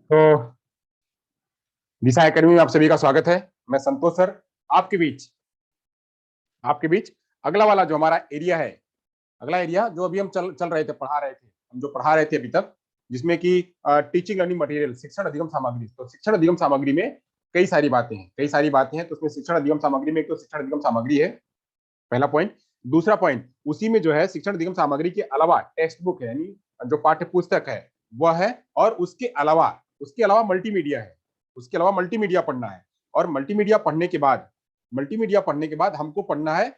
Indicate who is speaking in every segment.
Speaker 1: तो दिशा एकेडमी में आप सभी का स्वागत है। मैं संतोष सर आपके बीच आपके बीच अगला वाला जो हमारा एरिया है, अगला एरिया जो अभी हम चल रहे थे, पढ़ा रहे थे, हम जो पढ़ा रहे थे अभी तक, जिसमें कि टीचिंग लर्निंग मटेरियल, शिक्षण अधिगम सामग्री। तो शिक्षण अधिगम सामग्री में कई सारी बातें हैं। तो उसमें शिक्षण अधिगम सामग्री में एक तो शिक्षण अधिगम सामग्री है, पहला पॉइंट। दूसरा पॉइंट, उसी में जो है शिक्षण अधिगम सामग्री के अलावा टेक्स्ट बुक है, यानी जो पाठ्य पुस्तक है वह है, और उसके अलावा मल्टीमीडिया है। उसके अलावा मल्टीमीडिया पढ़ना है। और मल्टीमीडिया पढ़ने के बाद हमको पढ़ना है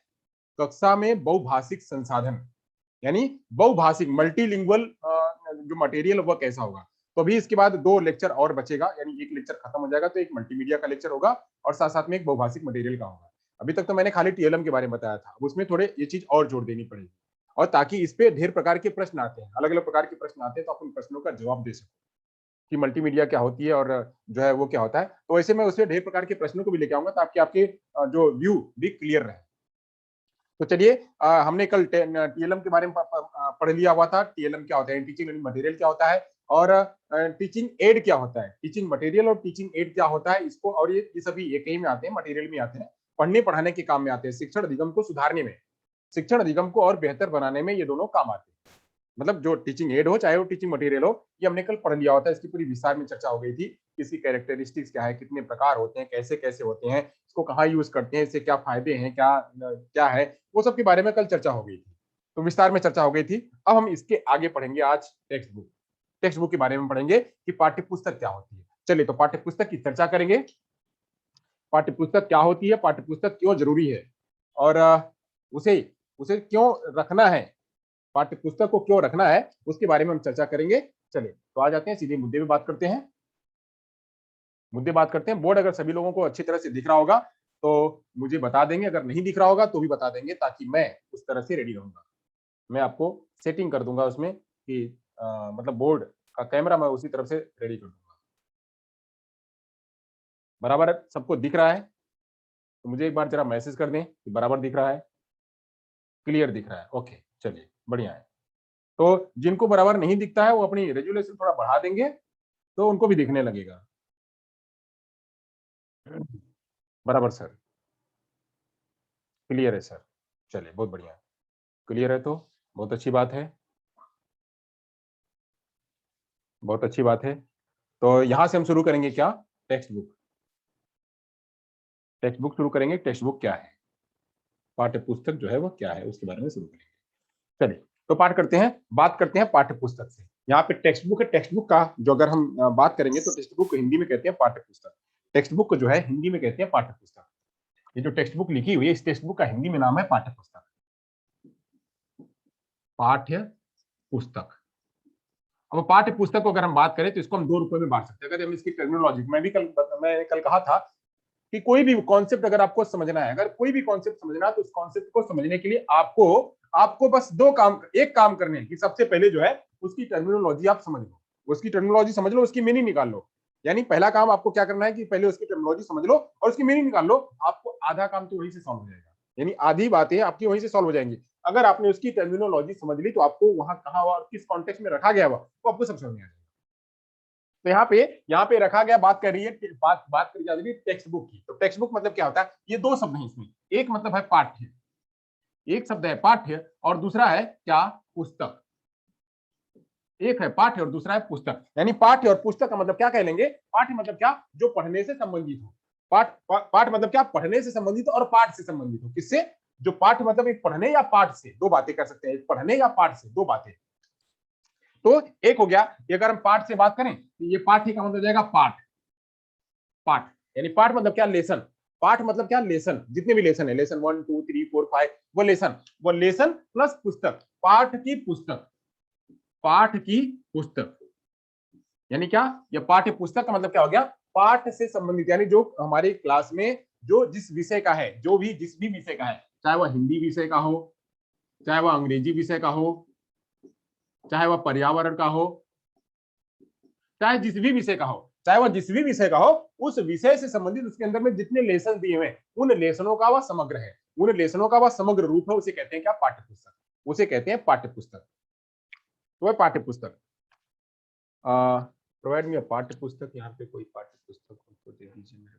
Speaker 1: कक्षा में बहुभाषिक संसाधन, यानी बहुभाषिक मल्टीलिंगुअल जो मटेरियल वह कैसा होगा। तो अभी इसके बाद 2 लेक्चर और बचेगा, यानी एक लेक्चर खत्म हो जाएगा तो एक मल्टीमीडिया का लेक्चर होगा और साथ साथ में एक बहुभाषिक मटेरियल का होगा। अभी तक तो मैंने खाली टीएलएम के बारे में बताया था, उसमें थोड़े ये चीज और जोड़ देनी पड़ेगी, और ताकि इस पे ढेर प्रकार के प्रश्न आते हैं, अलग अलग प्रकार के प्रश्न आते हैं, तो आप उन प्रश्नों का जवाब दे सको कि मल्टीमीडिया क्या होती है और जो है वो क्या होता है। तो ऐसे मैं उसमें ढेर प्रकार के प्रश्नों को भी लेके आऊंगा ताकि आपके जो व्यू भी क्लियर रहे। तो चलिए, हमने कल टीएलएम के बारे में पढ़ लिया हुआ था। टीएलएम क्या होता है, टीचिंग लर्निंग मटेरियल क्या होता है, और टीचिंग एड क्या होता है, टीचिंग मटेरियल और टीचिंग एड क्या होता है इसको, और ये सभी एक ही में आते हैं, मटेरियल में आते हैं, पढ़ने पढ़ाने के काम में आते हैं, शिक्षण अधिगम को सुधारने में, शिक्षण अधिगम को और बेहतर बनाने में ये दोनों काम आते हैं। मतलब जो टीचिंग एड हो चाहे वो टीचिंग मटेरियल हो, ये हमने कल पढ़ लिया होता है। इसकी पूरी विस्तार में चर्चा हो गई थी। इसकी कैरेक्टरिस्टिक्स क्या है, कितने प्रकार होते हैं, कैसे कैसे होते हैं, इसको कहाँ यूज करते हैं, इससे क्या फायदे हैं, क्या क्या है, वो सब के बारे में कल चर्चा हो गई थी। तो विस्तार में चर्चा हो गई थी। अब हम इसके आगे पढ़ेंगे आज टेक्स्ट बुक के बारे में पढ़ेंगे कि पाठ्य पुस्तक क्या होती है। चलिए, तो पाठ्य पुस्तक की चर्चा करेंगे। पाठ्य पुस्तक क्या होती है, पाठ्य पुस्तक क्यों जरूरी है, और उसे उसे क्यों रखना है, पाठ्य पुस्तक को क्यों रखना है, उसके बारे में हम चर्चा करेंगे। चलिए, तो आ जाते हैं सीधे मुद्दे पे बात करते हैं। बोर्ड अगर सभी लोगों को अच्छी तरह से दिख रहा होगा तो मुझे बता देंगे, अगर नहीं दिख रहा होगा तो भी बता देंगे, ताकि मैं उस तरह से रेडी रहूंगा। मैं आपको सेटिंग कर दूंगा उसमें कि मतलब बोर्ड का कैमरा मैं उसी तरफ से रेडी कर दूंगा। बराबर सबको दिख रहा है तो मुझे एक बार जरा मैसेज कर दें कि बराबर दिख रहा है, क्लियर दिख रहा है। ओके, चलिए, बढ़िया है। तो जिनको बराबर नहीं दिखता है वो अपनी रेजुलेशन थोड़ा बढ़ा देंगे तो उनको भी दिखने लगेगा। बराबर सर, क्लियर है सर। चलिए, बहुत बढ़िया, क्लियर है तो बहुत अच्छी बात है, बहुत अच्छी बात है। तो यहां से हम शुरू करेंगे क्या, टेक्स्ट बुक। टेक्स्ट बुक शुरू करेंगे। टेक्स्ट बुक क्या है, पाठ्य पुस्तक जो है वो क्या है, उसके बारे में शुरू करेंगे। चलिए, तो बात करते हैं पाठ्य पुस्तक से। यहाँ पे टेक्स्ट बुक है। टेक्स्ट बुक का जो अगर हम बात करेंगे तो टेक्स्ट बुक को हिंदी में कहते हैं पाठ्य पुस्तक। टेक्स्ट बुक को जो है हिंदी में कहते हैं पाठ्य पुस्तक। ये जो टेक्स्ट बुक लिखी हुई है, इस टेक्स्ट बुक का हिंदी में नाम है पाठ्य पुस्तक। पाठ्य पुस्तक। अब पाठ्य पुस्तक को अगर हम बात करें तो इसको हम 2 रूपों में बांट सकते हैं। अगर हम इसकी टर्मिनोलॉजी, मैं कल कहा था कि कोई भी कॉन्सेप्ट अगर आपको समझना है, अगर कोई भी कॉन्सेप्ट समझना है तो उस कॉन्सेप्ट को समझने के लिए आपको आपको बस एक काम करने हैं कि सबसे पहले जो है उसकी टर्मिनोलॉजी आप समझ लो, उसकी टर्मिनोलॉजी समझ लो, उसकी मीनिंग निकाल लो। यानी पहला काम आपको क्या करना है कि पहले उसकी टर्मिनोलॉजी समझ लो और उसकी मीनिंग निकाल लो। आपको आधा काम तो वहीं से सॉल्व हो जाएगा, यानी आधी बातें आपकी वहीं से सॉल्व हो जाएंगी। अगर आपने उसकी टर्मिनोलॉजी समझ ली तो आपको वहां कहाँ और किस कॉन्टेक्स्ट में रखा गया हुआ तो आपको सब समझ में आ जाएगा। तो यहाँ पे रखा गया, बात करी जा रही है टेक्स्ट बुक की। तो टेक्स्ट बुक मतलब क्या होता है, ये 2 शब्द हैं इसमें। एक मतलब है पाठ्य, एक शब्द है पाठ्य, और दूसरा है क्या, पुस्तक। एक है पाठ्य और दूसरा है पुस्तक। यानी पाठ्य और पुस्तक का मतलब क्या कह लेंगे, पाठ्य मतलब क्या, जो पढ़ने से संबंधित हो। पाठ मतलब क्या, पढ़ने से संबंधित और पाठ से संबंधित हो। किससे, जो पाठ मतलब एक पढ़ने या पाठ से, 2 बातें कर सकते हैं, एक पढ़ने या पाठ से, 2 बातें। तो एक हो गया, अगर हम पाठ से बात करें तो ये पाठ्य का मतलब हो जाएगा पाठ। पाठ यानी पाठ मतलब क्या, लेसन। पाठ मतलब क्या, लेसन। जितने भी लेसन है, लेसन 1 2 3 4 5, वो लेसन प्लस पुस्तक, पाठ की पुस्तक। पाठ की पुस्तक यानी क्या, यह पाठ्य पुस्तक का मतलब क्या हो गया, पाठ से संबंधित, यानी जो हमारी क्लास में जो जिस विषय का है, जिस भी विषय का है, चाहे वह हिंदी विषय का हो, चाहे वह अंग्रेजी विषय का हो, चाहे वह पर्यावरण का हो, चाहे जिस भी विषय का हो, चाहे वह जिस भी विषय का हो, उस विषय से संबंधित उसके अंदर में जितने लेसन दिए हुए, उन लेसनों का वह समग्र है, उन लेसनों का वह समग्र रूप है, उसे कहते हैं क्या, पाठ्य पुस्तक। उसे कहते हैं पाठ्य पुस्तक। तो वह पाठ्य पुस्तक। प्रोवाइड मी पाठ्य पुस्तक, यहाँ पे कोई पाठ्य पुस्तक हो तो दे दीजिए मेरे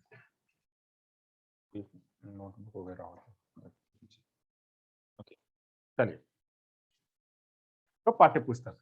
Speaker 1: को, नोटबुक वगैरह हो तो। ओके, चलिए, तो पाठ्य पुस्तक,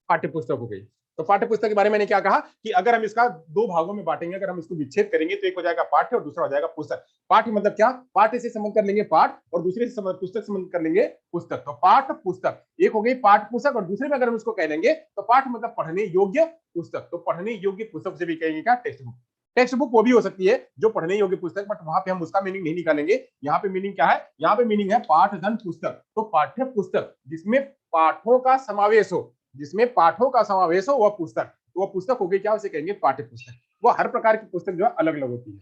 Speaker 1: पाठ्य पुस्तक हो गई। तो पाठ्य पुस्तक के बारे में मैंने क्या कहा कि अगर हम इसका दो भागों में बांटेंगे, अगर हम इसको विच्छेद करेंगे तो एक हो जाएगा पाठ्य और दूसरा हो जाएगा पुस्तक। पाठ्य मतलब क्या, पाठ्य से संबंध कर लेंगे पाठ और दूसरे से पुस्तक संबंध कर लेंगे पुस्तक। तो पाठ पुस्तक एक हो गई पाठ पुस्तक, और दूसरे में अगर हम इसको कह लेंगे तो पाठ मतलब पढ़ने योग्य पुस्तक। तो पढ़ने योग्य पुस्तक से भी कहेंगे क्या, टेक्स्ट बुक। टेक्स्ट बुक वो भी हो सकती है जो पढ़ने योग्य पुस्तक, बट वहां पे हम उसका मीनिंग नहीं निकालेंगे। यहाँ पे मीनिंग क्या है, यहाँ पे मीनिंग है पाठधन पुस्तक। तो पाठ्य पुस्तक जिसमें पाठों का समावेश हो, जिसमें पाठों का समावेश हो वह पुस्तक, तो वह पुस्तक हो गई क्या, उसे कहेंगे पाठ्य पुस्तक। वो हर प्रकार की पुस्तक जो है अलग अलग होती है,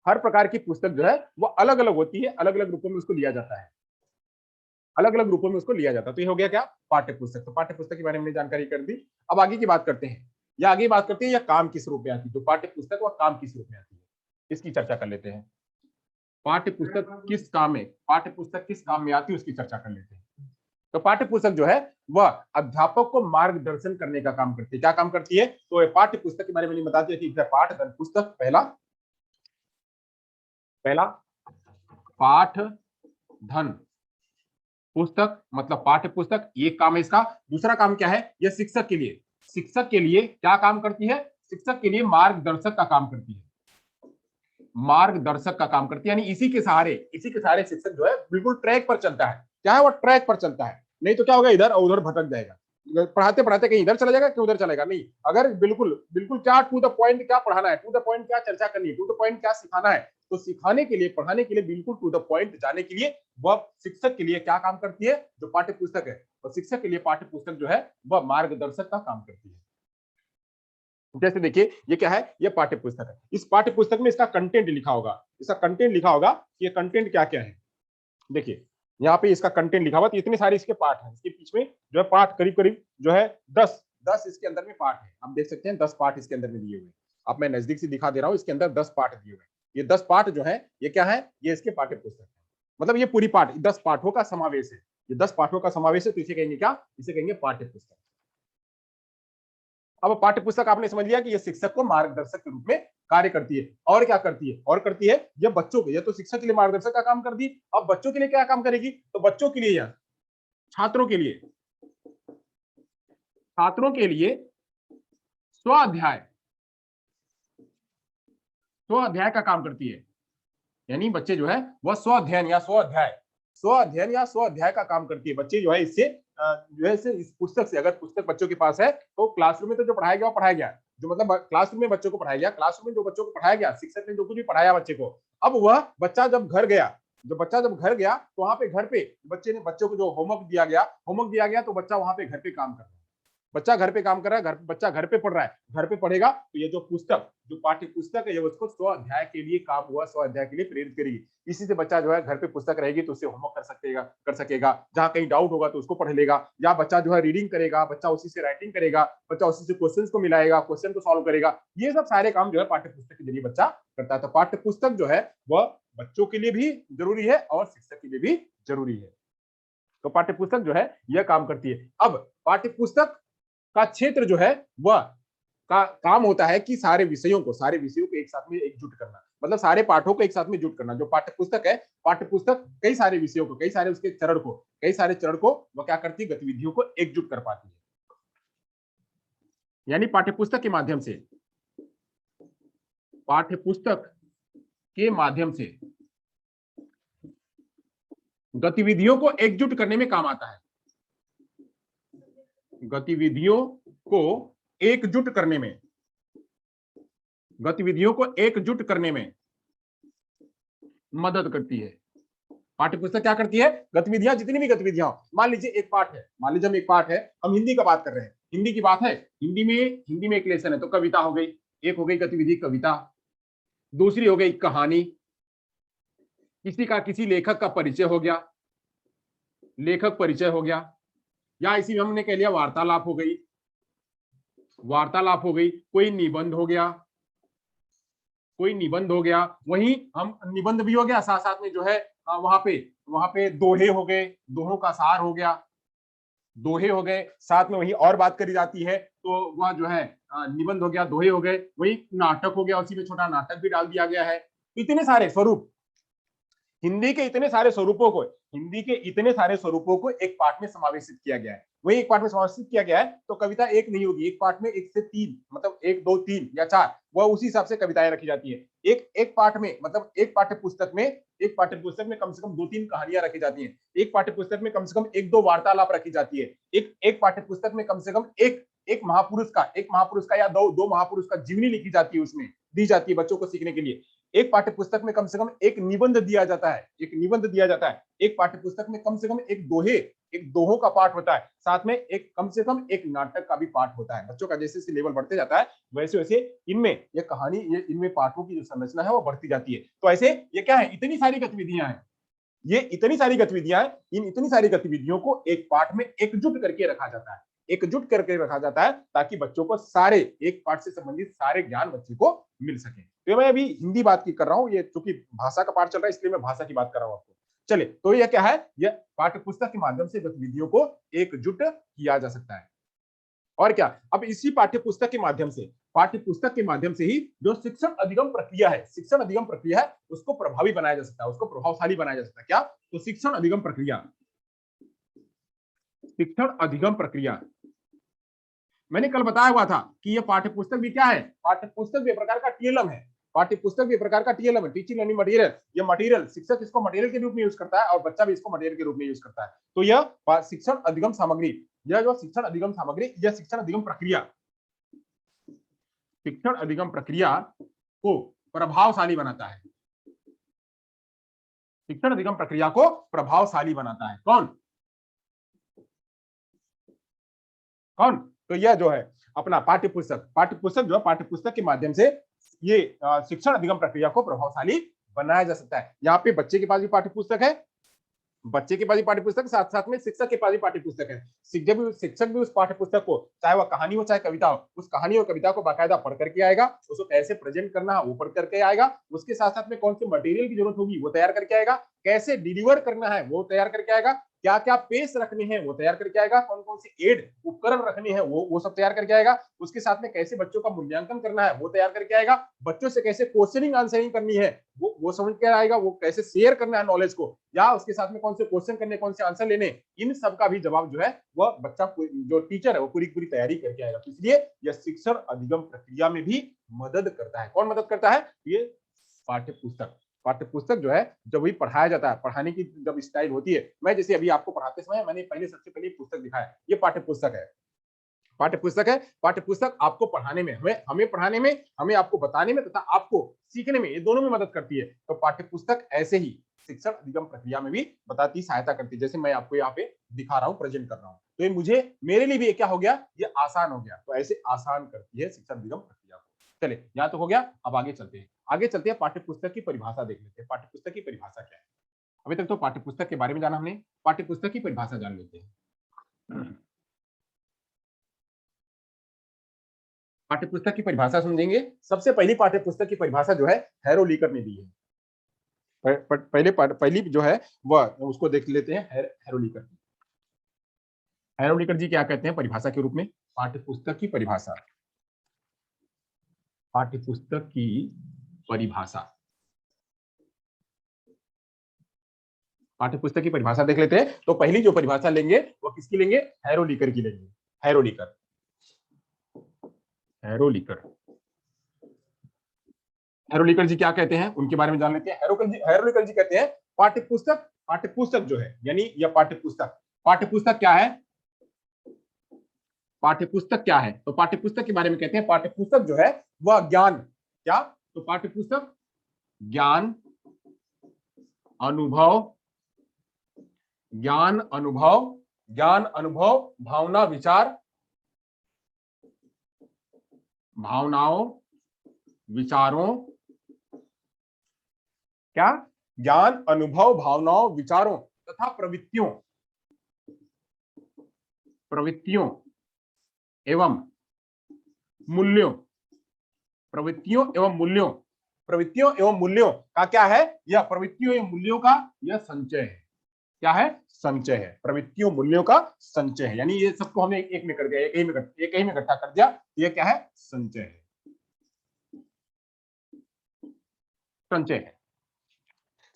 Speaker 1: हर प्रकार की पुस्तक जो है वो अलग अलग होती है, अलग अलग रूपों में उसको लिया जाता है, अलग अलग रूपों में उसको लिया जाता है। तो ये हो गया क्या, पाठ्य पुस्तक। तो पाठ्य पुस्तक के बारे में जानकारी कर दी। अब आगे की बात करते हैं, या आगे बात करते हैं या काम किस रूप में आती है, जो पाठ्य पुस्तक वह काम किस रूप में आती है, इसकी चर्चा कर लेते हैं। पाठ्य पुस्तक किस काम में, पाठ्य पुस्तक किस काम में आती है उसकी चर्चा कर लेते हैं। तो पाठ्य पुस्तक जो है वह अध्यापक को मार्गदर्शन करने का काम करती है। क्या काम करती है, तो पाठ्य पुस्तक के बारे में बता दिया कि पाठधन पुस्तक, पहला पाठ धन पुस्तक मतलब पाठ्य पुस्तक, एक काम है इसका। दूसरा काम क्या है, यह शिक्षक के लिए, शिक्षक के लिए क्या काम करती है, शिक्षक के लिए मार्गदर्शक का काम करती है, मार्गदर्शक का काम करती है। यानी इसी के सहारे शिक्षक जो है बिल्कुल ट्रैक पर चलता है। क्या है, वो ट्रैक पर चलता है, नहीं तो क्या होगा, इधर और उधर भटक जाएगा, पढ़ाते पढ़ाते कहीं इधर चला जाएगा कहीं उधर चलेगा नहीं। अगर बिल्कुल बिल्कुल क्या टू द पॉइंट क्या पढ़ाना है, टू द पॉइंट क्या चर्चा करनी है, टू द पॉइंट क्या सिखाना है, तो सिखाने के लिए, पढ़ाने के लिए, बिल्कुल टू द पॉइंट जाने के लिए वह शिक्षक के लिए क्या काम करती है, जो पाठ्य पुस्तक है, और शिक्षक के लिए पाठ्य पुस्तक जो है वह मार्गदर्शक का काम करती है। जैसे देखिए ये क्या है, ये पाठ्य पुस्तक है। इस पाठ्य पुस्तक में इसका कंटेंट लिखा होगा, इसका कंटेंट लिखा होगा कि ये कंटेंट क्या क्या है। देखिए यहाँ पे इसका कंटेंट लिखा हुआ, तो इतने सारे इसके पाठ हैं, इसके बीच में जो है पाठ करीब करीब जो है 10 इसके अंदर में पाठ है। आप देख सकते हैं 10 पाठ इसके अंदर में दिए हुए। अब मैं नजदीक से दिखा दे रहा हूँ, इसके अंदर 10 पाठ दिए हुए। ये 10 पाठ जो है ये क्या है, ये इसके पाठ्य पुस्तक है। मतलब ये पूरी पाठ 10 पाठों का समावेश है, ये 10 पाठों का समावेश है, तो इसे कहेंगे क्या, इसे कहेंगे पाठ्य पुस्तक। अब पाठ्य पुस्तक आपने समझ लिया कि ये शिक्षक को मार्गदर्शक के रूप में कार्य करती है। और क्या करती है, और करती है ये बच्चों के, ये तो शिक्षक के लिए मार्गदर्शक का काम कर दी, अब बच्चों के लिए क्या काम करेगी, तो बच्चों के लिए या छात्रों के लिए, छात्रों के लिए स्वाध्याय, स्वाध्याय का काम करती है। यानी बच्चे जो है वह स्वाध्ययन या स्वाध्याय का काम करती है। बच्चे जो है इससे जो है इस पुस्तक से, अगर पुस्तक बच्चों के पास है तो क्लासरूम में तो जो पढ़ाया गया वो पढ़ाया गया, जो मतलब क्लासरूम में बच्चों को पढ़ाया गया, क्लासरूम में जो बच्चों को पढ़ाया गया, शिक्षक ने जो कुछ भी पढ़ाया बच्चे को, अब वह बच्चा जब घर गया, तो वहां पे घर पे बच्चों को जो होमवर्क दिया गया तो बच्चा वहां पे घर पे काम कर रहा है, बच्चा घर पे काम कर रहा है, बच्चा घर पे पढ़ रहा है, घर पे पढ़ेगा तो ये जो पुस्तक, जो पाठ्य पुस्तक है, ये उसको स्वाध्याय के लिए काम हुआ, स्वाध्याय के लिए प्रेरित करेगी। इसी से बच्चा जो है घर पे पुस्तक रहेगी तो उससे होमवर्क कर सकेगा, जहां कहीं डाउट होगा तो उसको पढ़ लेगा, या बच्चा जो है रीडिंग करेगा, बच्चा उसी से राइटिंग करेगा, बच्चा उसी से क्वेश्चन को मिलाएगा, क्वेश्चन को सॉल्व करेगा। ये सब सारे काम जो है पाठ्य पुस्तक के जरिए बच्चा करता है। तो पाठ्य पुस्तक जो है वह बच्चों के लिए भी जरूरी है और शिक्षक के लिए भी जरूरी है। तो पाठ्य पुस्तक जो है यह काम करती है। अब पाठ्य पुस्तक का क्षेत्र जो है वह का काम होता है कि सारे विषयों को एक साथ में एकजुट करना, मतलब सारे पाठों को एक साथ में जुट करना। जो पाठ्य पुस्तक है, पाठ्य पुस्तक कई सारे विषयों को, कई सारे उसके चरण को वह क्या करती है, गतिविधियों को एकजुट कर पाती है। यानी पाठ्य पुस्तक के माध्यम से, पाठ्य पुस्तक के माध्यम से गतिविधियों को एकजुट करने में काम आता है, गतिविधियों को एकजुट करने में, गतिविधियों को एकजुट करने में मदद करती है। पाठ्य पुस्तक क्या करती है, गतिविधियां, जितनी भी गतिविधियां, मान लीजिए एक पाठ है, हम एक पाठ है, हम हिंदी का बात कर रहे हैं, हिंदी की बात है, हिंदी में एक लेसन है तो कविता हो गई, एक हो गई गतिविधि कविता, दूसरी हो गई कहानी, किसी लेखक का परिचय हो गया, लेखक परिचय हो गया, या इसी में हमने कह लिया वार्तालाप हो गई, कोई निबंध हो गया, वहीं हम निबंध भी हो गया, साथ साथ में जो है वहां पे दोहे हो गए, दोहों का सार हो गया, दोहे हो गए, साथ में वही और बात करी जाती है तो वह जो है निबंध हो गया, दोहे हो गए, वही नाटक हो गया, उसी में छोटा नाटक भी डाल दिया गया है। इतने सारे स्वरूप, हिंदी के इतने सारे स्वरूपों को, हिंदी के इतने सारे स्वरूपों को एक पाठ में समावेशित किया गया है। वही एक पाठ में समावेशित किया गया है तो कविता एक नहीं होगी, एक पाठ में एक से तीन, मतलब एक दो तीन या चार, वह उसी हिसाब से कविताएं रखी जाती है। एक पाठ में, मतलब एक पाठ्य पुस्तक में, एक पाठ्य पुस्तक में कम से कम दो तीन कहानियां रखी जाती हैं, एक पाठ्य पुस्तक में कम से कम एक दो वार्तालाप रखी जाती है, एक पाठ्य पुस्तक में कम से कम एक महापुरुष का या दो महापुरुष का जीवनी लिखी जाती है, उसमें दी जाती है बच्चों को सीखने के लिए। एक पाठ्य पुस्तक में कम से कम एक निबंध दिया जाता है, एक निबंध दिया जाता है। एक पाठ्य पुस्तक में कम से कम एक दोहों का पाठ होता है, साथ में एक कम से कम एक नाटक का भी पाठ होता है। बच्चों का जैसे जैसे लेवल बढ़ते जाता है वैसे वैसे इनमें ये कहानी, ये इनमें पाठों की जो संरचना है वो बढ़ती जाती है। तो ऐसे ये क्या है, इतनी सारी गतिविधियां हैं, ये इतनी सारी गतिविधियां हैं, इन इतनी सारी गतिविधियों को एक पाठ में एकजुट करके रखा जाता है, एकजुट करके रखा जाता है ताकि बच्चों को सारे एक पाठ से संबंधित सारे ज्ञान बच्चे को मिल सके। तो मैं अभी हिंदी बात की कर रहा हूँ, ये चूंकि भाषा का पाठ चल रहा है इसलिए मैं भाषा की बात कर रहा हूँ आपको। चलिए, तो यह क्या है, यह पाठ्य पुस्तक के माध्यम से गतिविधियों को एकजुट किया जा सकता है। और क्या, अब इसी पाठ्य पुस्तक के माध्यम से ही जो शिक्षण अधिगम प्रक्रिया है, शिक्षण अधिगम प्रक्रिया है, उसको प्रभावी बनाया जा सकता है, उसको प्रभावशाली बनाया जा सकता है। क्या, तो शिक्षण अधिगम प्रक्रिया, शिक्षण अधिगम प्रक्रिया मैंने कल बताया हुआ था कि यह पाठ्य पुस्तक भी क्या है, पाठ्य पुस्तक भी एक प्रकार का टीएलएम है, पाठ्य पुस्तक भी एक प्रकार का टीएलएम है, टीचिंग लर्निंग मटेरियल। यह मटेरियल, शिक्षक इसको मटेरियल के रूप में यूज करता है और बच्चा भी इसको मटेरियल के रूप में यूज करता है। तो यह शिक्षण अधिगम सामग्री, यह जो शिक्षण अधिगम सामग्री, यह शिक्षण अधिगम प्रक्रिया, शिक्षण अधिगम प्रक्रिया को प्रभावशाली बनाता है, शिक्षण अधिगम प्रक्रिया को प्रभावशाली बनाता है। कौन कौन, तो यह जो है अपना पाठ्य पुस्तक जो है, पाठ्य पुस्तक के माध्यम से ये शिक्षण अधिगम प्रक्रिया को प्रभावशाली बनाया जा सकता है। यहाँ पे बच्चे के पास भी पाठ्य पुस्तक है, बच्चे के पास भी पाठ्य पुस्तक, साथ साथ में शिक्षक के पास भी पाठ्य पुस्तक है। शिक्षक भी उस पाठ्य पुस्तक को, चाहे वह कहानी हो चाहे कविता हो, उस कहानी और कविता को बाकायदा पढ़ करके आएगा, उसको कैसे प्रेजेंट करना है वो पढ़ करके आएगा, उसके साथ साथ में कौन से मटेरियल की जरूरत होगी वो तैयार करके आएगा, कैसे डिलीवर करना है वो तैयार करके आएगा, क्या क्या पेश रखने हैं वो तैयार करके आएगा, कौन कौन से एड उपकरण रखने हैं वो सब तैयार करके आएगा, उसके साथ में कैसे बच्चों का मूल्यांकन करना है वो तैयार करके आएगा, बच्चों से कैसे क्वेश्चनिंग आंसरिंग करनी है वो समझ के आएगा, वो कैसे शेयर करना है नॉलेज को, या उसके साथ में कौन से क्वेश्चन करने, कौन से आंसर लेने, इन सब का भी जवाब जो है वह बच्चा, जो टीचर है वो पूरी पूरी तैयारी करके आएगा। तो इसलिए यह शिक्षण अधिगम प्रक्रिया में भी मदद करता है। कौन मदद करता है, ये पाठ्य पुस्तक जो है, जब भी पढ़ाया जाता है, पढ़ाने की जब स्टाइल होती है, मैं जैसे अभी आपको पढ़ाते समय मैंने सबसे पहले पुस्तक दिखाया, ये पाठ्य पुस्तक है, पाठ्य पुस्तक आपको पढ़ाने में, हमें पढ़ाने में, हमें आपको बताने में तथा आपको सीखने में, ये दोनों में मदद करती है। तो पाठ्य पुस्तक ऐसे ही शिक्षण अधिगम प्रक्रिया में भी बताती, सहायता करती है, जैसे मैं आपको यहाँ पे दिखा रहा हूँ, प्रेजेंट कर रहा हूँ। तो ये मेरे लिए भी क्या हो गया, ये आसान हो गया। तो ऐसे आसान करती है शिक्षण अधिगम प्रक्रिया को। चले, यहाँ तो हो गया, अब आगे चलते हैं, पाठ्य पुस्तक की परिभाषा देख लेते हैं। पाठ्य पुस्तक की परिभाषा क्या है, अभी तक तो पाठ्य पुस्तक के बारे में जाना हमने, पाठ्य पुस्तक की परिभाषा जान लेते हैं। पाठ्य पुस्तक की परिभाषा समझेंगे। सबसे पहली पाठ्य पुस्तक की परिभाषा जो है हैरोलीकर ने दी है। पहली जो है वह उसको देख लेते हैं, हैरोलीकर। हैरोलीकर जी क्या कहते हैं परिभाषा के रूप में, पाठ्य पुस्तक की परिभाषा, पाठ्य पुस्तक की परिभाषा, पाठ्य पुस्तक की परिभाषा देख लेते हैं। तो पहली जो परिभाषा लेंगे वो किसकी लेंगे, हैरोलीकर की लेंगे। हैरोलीकर जी क्या कहते हैं, उनके बारे में जान लेते हैं। हैरोलीकर जी कहते हैं पाठ्य पुस्तक जो है, यानी यह पाठ्य पुस्तक क्या है, पाठ्य पुस्तक क्या है, तो पाठ्य पुस्तक के बारे में कहते हैं पाठ्य पुस्तक जो है वह ज्ञान, क्या, तो पाठ्य पुस्तक ज्ञान अनुभव, भावना विचार, भावनाओं विचारों, क्या, ज्ञान अनुभव भावनाओं विचारों तथा प्रवृत्तियों एवं मूल्यों, प्रवृत्तियों एवं मूल्यों का क्या है, यह प्रवृत्तियों एवं मूल्यों का यह संचय है। क्या है? संचय है, प्रवृत्तियों मूल्यों का संचय है। यानी ये सबको हमने एक में कर दिया, एक ही में इकट्ठा कर दिया, ये क्या है? संचय है, संचय है।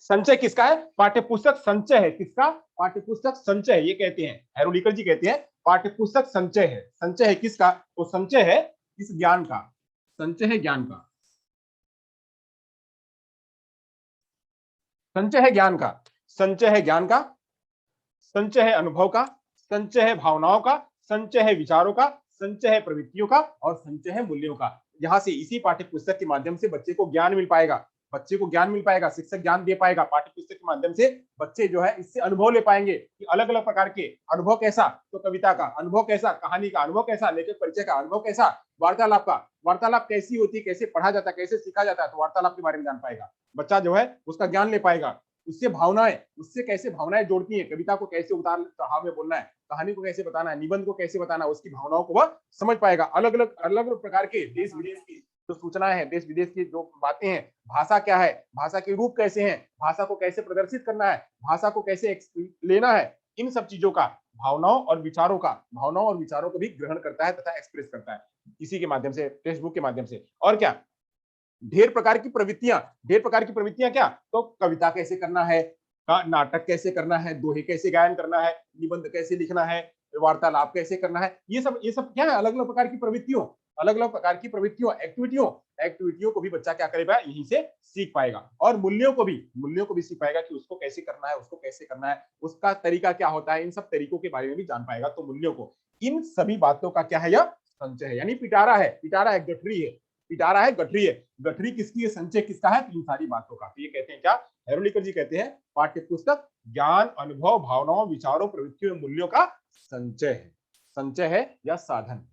Speaker 1: संचय किसका है? पाठ्यपुस्तक संचय है। किसका? पाठ्यपुस्तक संचय है। ये कहते हैं हेरोलिकर जी, कहते हैं पाठ्यपुस्तक संचय है। संचय है किसका? तो संचय है इस ज्ञान का, संचय है ज्ञान का, संचय है ज्ञान का, संचय है ज्ञान का, संचय है अनुभव का, संचय है भावनाओं का, संचय है विचारों का, संचय है प्रवृत्तियों का, और संचय है मूल्यों का। यहां से इसी पाठ्य पुस्तक के माध्यम से बच्चे को ज्ञान मिल पाएगा, बच्चे को ज्ञान मिल पाएगा, शिक्षक ज्ञान दे पाएगा। पाठ्य पुस्तक के माध्यम से बच्चे जो है इससे अनुभव ले पाएंगे कि अलग अलग प्रकार के अनुभव कैसा, तो कविता का अनुभव कैसा, कहानी का अनुभव कैसा, लेखक परिचय का अनुभव कैसा, वार्तालाप का, वार्तालाप कैसी होती है, कैसे पढ़ा जाता है, कैसे सीखा जाता है, तो वार्तालाप के बारे में जान पाएगा बच्चा, जो है उसका ज्ञान ले पाएगा। उससे भावनाएं, उससे कैसे भावनाएं जोड़ती हैं, कविता को कैसे उतार चढ़ाव में बोलना है, कहानी को कैसे बताना है, निबंध को कैसे बताना है, उसकी भावनाओं को वह समझ पाएगा। अलग अलग प्रकार के देश विदेश की जो सूचनाएं हैं, देश विदेश की जो बातें हैं, भाषा क्या है, भाषा के रूप कैसे हैं, भाषा को कैसे प्रदर्शित करना है, भाषा को कैसे लेना है, इन सब चीजों का भावनाओं और विचारों को भी ग्रहण करता है तथा एक्सप्रेस करता है इसी के माध्यम से, टेक्स्ट बुक के माध्यम से। और क्या? ढेर प्रकार की प्रवृत्तियां, ढेर प्रकार की प्रवृत्तियां क्या? तो कविता कैसे करना है, नाटक कैसे करना है, दोहे कैसे गायन करना है, निबंध कैसे लिखना है, वार्तालाप कैसे करना है, ये सब क्या है? अलग अलग प्रकार की प्रवृत्तियों, अलग अलग प्रकार की प्रवृत्तियों, एक्टिविटियों को भी बच्चा क्या करेगा? यहीं से सीख पाएगा। और मूल्यों को भी सीख पाएगा कि उसको कैसे करना है, उसको कैसे करना है, उसका तरीका क्या होता है, इन सब तरीकों के बारे में भी जान पाएगा। तो मूल्यों को, इन सभी बातों का क्या है? यह संचय है। यानी पिटारा है, पिटारा है, गठरी है, पिटारा है, गठरी है। गठरी किसकी है? संचय किसका है? इन सारी बातों का। तो ये कहते हैं क्या? हेरोलिकर जी कहते हैं पाठ्यपुस्तक ज्ञान, अनुभव, भावनाओं, विचारों, प्रवृत्तियों, मूल्यों का संचय है, संचय है या साधन।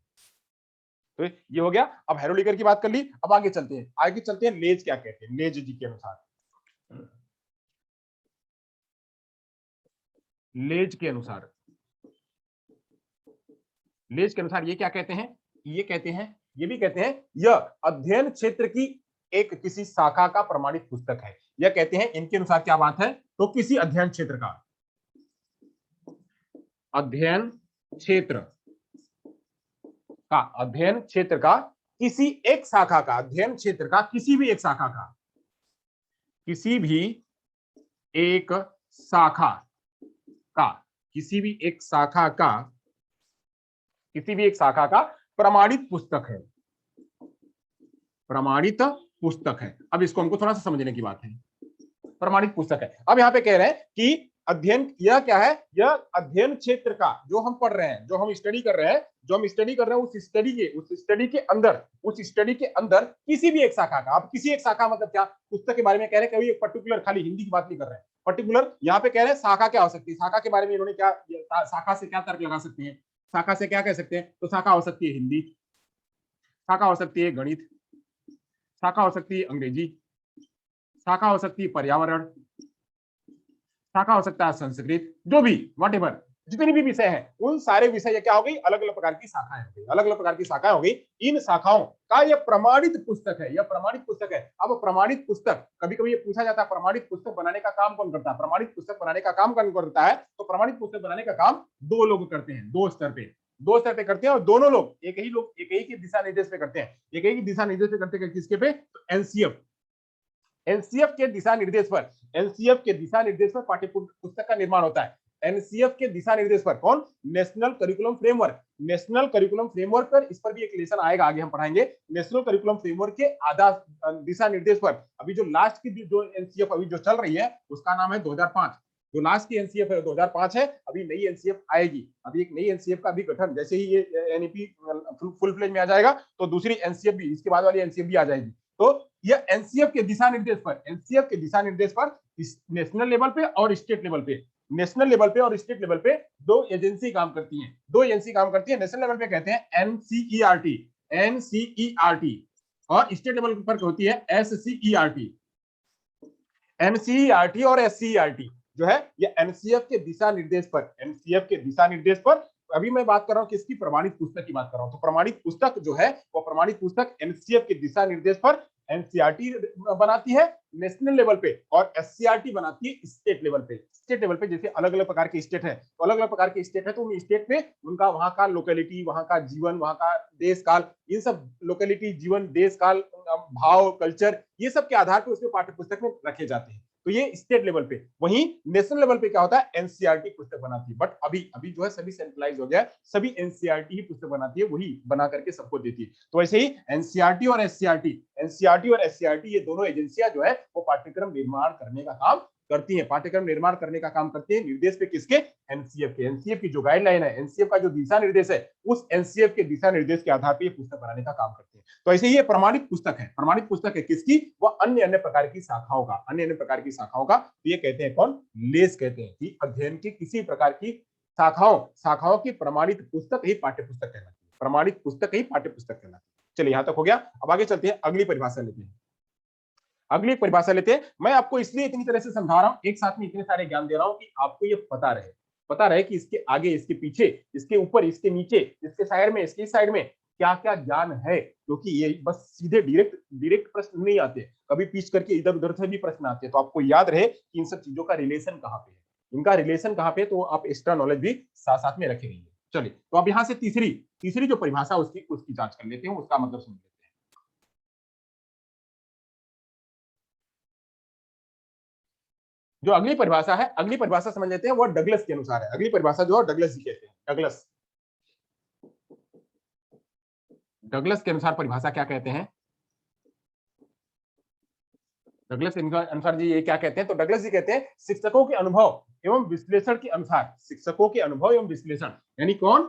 Speaker 1: तो ये हो गया। अब हेरोलिकर की बात कर ली, अब आगे चलते हैं, लेज क्या कहते हैं, लेज जी के अनुसार, लेज के अनुसार, लेज के अनुसार ये क्या कहते हैं? ये कहते हैं, ये भी कहते हैं यह अध्ययन क्षेत्र की एक किसी शाखा का प्रमाणित पुस्तक है। यह कहते हैं, इनके अनुसार क्या बात है? तो किसी अध्ययन क्षेत्र का, अध्ययन क्षेत्र का, अध्ययन क्षेत्र का किसी एक शाखा का, अध्ययन क्षेत्र का किसी भी एक शाखा का, किसी भी एक शाखा का, किसी भी एक शाखा का, किसी भी एक शाखा का प्रमाणित पुस्तक है, प्रमाणित पुस्तक है। अब इसको हमको थोड़ा सा समझने की बात है, प्रमाणित पुस्तक है। अब यहाँ पे कह रहे हैं कि अध्ययन, यह क्या है? यह अध्ययन क्षेत्र का, जो हम पढ़ रहे हैं, जो हम स्टडी कर रहे हैं, उस स्टडी के अंदर किसी भी एक शाखा का, अब किसी एक शाखा मतलब क्या? पुस्तक के बारे में कह रहे हैं, कभी एक पर्टिकुलर, खाली हिंदी की बात नहीं कर रहे हैं, पर्टिकुलर यहाँ पे कह रहे हैं शाखा क्या हो सकती है, शाखा के बारे में इन्होंने क्या, शाखा से क्या तर्क लगा सकते हैं, शाखा से क्या कह सकते हैं? तो शाखा हो सकती है हिंदी, शाखा हो सकती है गणित, शाखा हो सकती है अंग्रेजी, शाखा हो सकती है पर्यावरण, शाखा हो सकता है संस्कृत, जो भी वट एवर जितनी भी विषय हैं, उन सारे विषय क्या हो गई? अलग अलग प्रकार की शाखाएं हो गई, अलग अलग प्रकार की शाखाएं हो गई। इन शाखाओं का यह प्रमाणित पुस्तक है, यह प्रमाणित पुस्तक है। अब प्रमाणित पुस्तक, कभी कभी ये पूछा जाता है, प्रमाणित पुस्तक बनाने का काम कौन करता है? प्रमाणित पुस्तक बनाने का काम कौन करता है? तो प्रमाणित पुस्तक बनाने का काम दो लोग करते हैं, दो स्तर पे करते हैं, और दोनों लोग एक ही के दिशा निर्देश पे करते हैं, एक ही दिशा निर्देश पे करते हैं। किसके पे? तो एनसीएफ के दिशा निर्देश पर, एनसीएफ के दिशा निर्देश पर पाठ्य पुस्तक का निर्माण होता है। एनसीएफ के दिशा निर्देश पर, कौन? National curriculum framework, national curriculum framework पर, इस पर भी एक लेसन आएगा, आगे हम पढ़ाएंगे। नेशनल करिकुलम फ्रेमवर्क के आधार दिशा निर्देश पर अभी जो लास्ट की जो एनसीएफ अभी जो चल रही है, उसका नाम है 2005। जो लास्ट की एनसीएफ है 2005 है, अभी नई एनसीएफ आएगी, अभी एक नई एनसीएफ का भी गठन, जैसे ही ये एनईपी फुल फ्लेज में आ जाएगा, तो दूसरी एनसीएफ भी, इसके बाद वाली एनसीएफ भी आ जाएगी। तो यह एनसीएफ के दिशा निर्देश पर, एनसीएफ के दिशा निर्देश पर नेशनल लेवल पे और स्टेट लेवल पे, नेशनल लेवल पे और स्टेट लेवल पे दो एजेंसी काम करती हैं, दो एजेंसी काम करती है। नेशनल लेवल पे कहते हैं एनसीईआरटी, एनसीईआरटी, और स्टेट लेवल पर होती है एससीईआरटी। एनसीईआरटी और एससीईआरटी जो है, ये एनसीएफ के दिशा निर्देश पर, एनसीएफ के दिशा निर्देश पर, अभी मैं बात कर रहा हूं किसकी? प्रमाणित पुस्तक की बात कर रहा हूं। तो प्रमाणित पुस्तक जो है, वो प्रमाणित पुस्तक एनसीएफ के दिशा निर्देश पर एनसीईआरटी बनाती है नेशनल लेवल पे और एससीईआरटी बनाती है स्टेट लेवल पे। स्टेट लेवल पे जैसे अलग अलग प्रकार के स्टेट है, तो अलग अलग प्रकार के स्टेट है, तो उन स्टेट में उनका वहां का लोकेलिटी, वहां का जीवन, वहां का देश काल, इन सब लोकेलिटी, जीवन, देश काल, भाव, कल्चर, ये सब के आधार पर उसमें पाठ्य पुस्तक में रखे जाते हैं। तो ये स्टेट लेवल पे। वहीं नेशनल लेवल पे क्या होता है, एनसीईआरटी पुस्तक बनाती है। बट अभी अभी जो है सभी सेंट्रलाइज हो गया, सभी एनसीईआरटी ही पुस्तक बनाती है, वही बना करके सबको देती है। तो ऐसे ही एनसीईआरटी और एससीईआरटी ये दोनों एजेंसियां जो है वो पाठ्यक्रम निर्माण करने का काम करती हैं, पाठ्यक्रम निर्माण करने का काम करती है। निर्देश पे किसके, एनसीएफ के। एनसीएफ की जो गाइडलाइन है, एनसीएफ का जो दिशा निर्देश है, उस एनसीएफ के दिशा निर्देश के आधार पर ये पुस्तक बनाने का काम करते हैं। तो ऐसे ही ये प्रमाणित पुस्तक है। प्रमाणित पुस्तक है किसकी, वह अन्य अन्य प्रकार की शाखाओं का, अन्य अन्य प्रकार की शाखाओं का। तो ये कहते हैं कौन, लेस कहते हैं कि अध्ययन की किसी प्रकार की शाखाओं की प्रमाणित पुस्तक ही पाठ्य पुस्तक कहलाती है। प्रमाणित पुस्तक ही पाठ्य पुस्तक कहलाती है। चलिए यहां तक हो गया। अब आगे चलते हैं, अगली परिभाषा लेते हैं। अगली परिभाषा लेते हैं। मैं आपको इसलिए इतनी तरह से समझा रहा हूं, एक साथ में इतने सारे ज्ञान दे रहा हूं कि आपको ये पता रहे कि इसके आगे, इसके पीछे, इसके ऊपर, इसके नीचे, इसके साइड में, इसके साइड में क्या क्या ज्ञान है। क्योंकि ये बस सीधे डायरेक्ट प्रश्न नहीं आते, कभी पीछ करके इधर उधर से भी प्रश्न आते हैं। तो आपको याद रहे कि इन सब चीजों का रिलेशन कहाँ पे है, इनका रिलेशन कहाँ पे, तो आप एक्स्ट्रा नॉलेज भी साथ साथ में रखे रहिए। चलिए, तो अब यहां से तीसरी जो परिभाषा उसकी जांच कर लेते हैं, उसका मतलब सुन लेते हैं। जो अगली परिभाषा है, अगली परिभाषा समझ लेते हैं, वो डगलस के अनुसार है। अगली परिभाषा जो है डगलस जी कहते हैं। डगलस के अनुसार परिभाषा क्या कहते हैं, डगलस के अनुसार जी ये क्या कहते हैं, तो डगलस जी कहते हैं शिक्षकों के अनुभव एवं विश्लेषण के अनुसार, शिक्षकों के अनुभव एवं विश्लेषण, यानी कौन,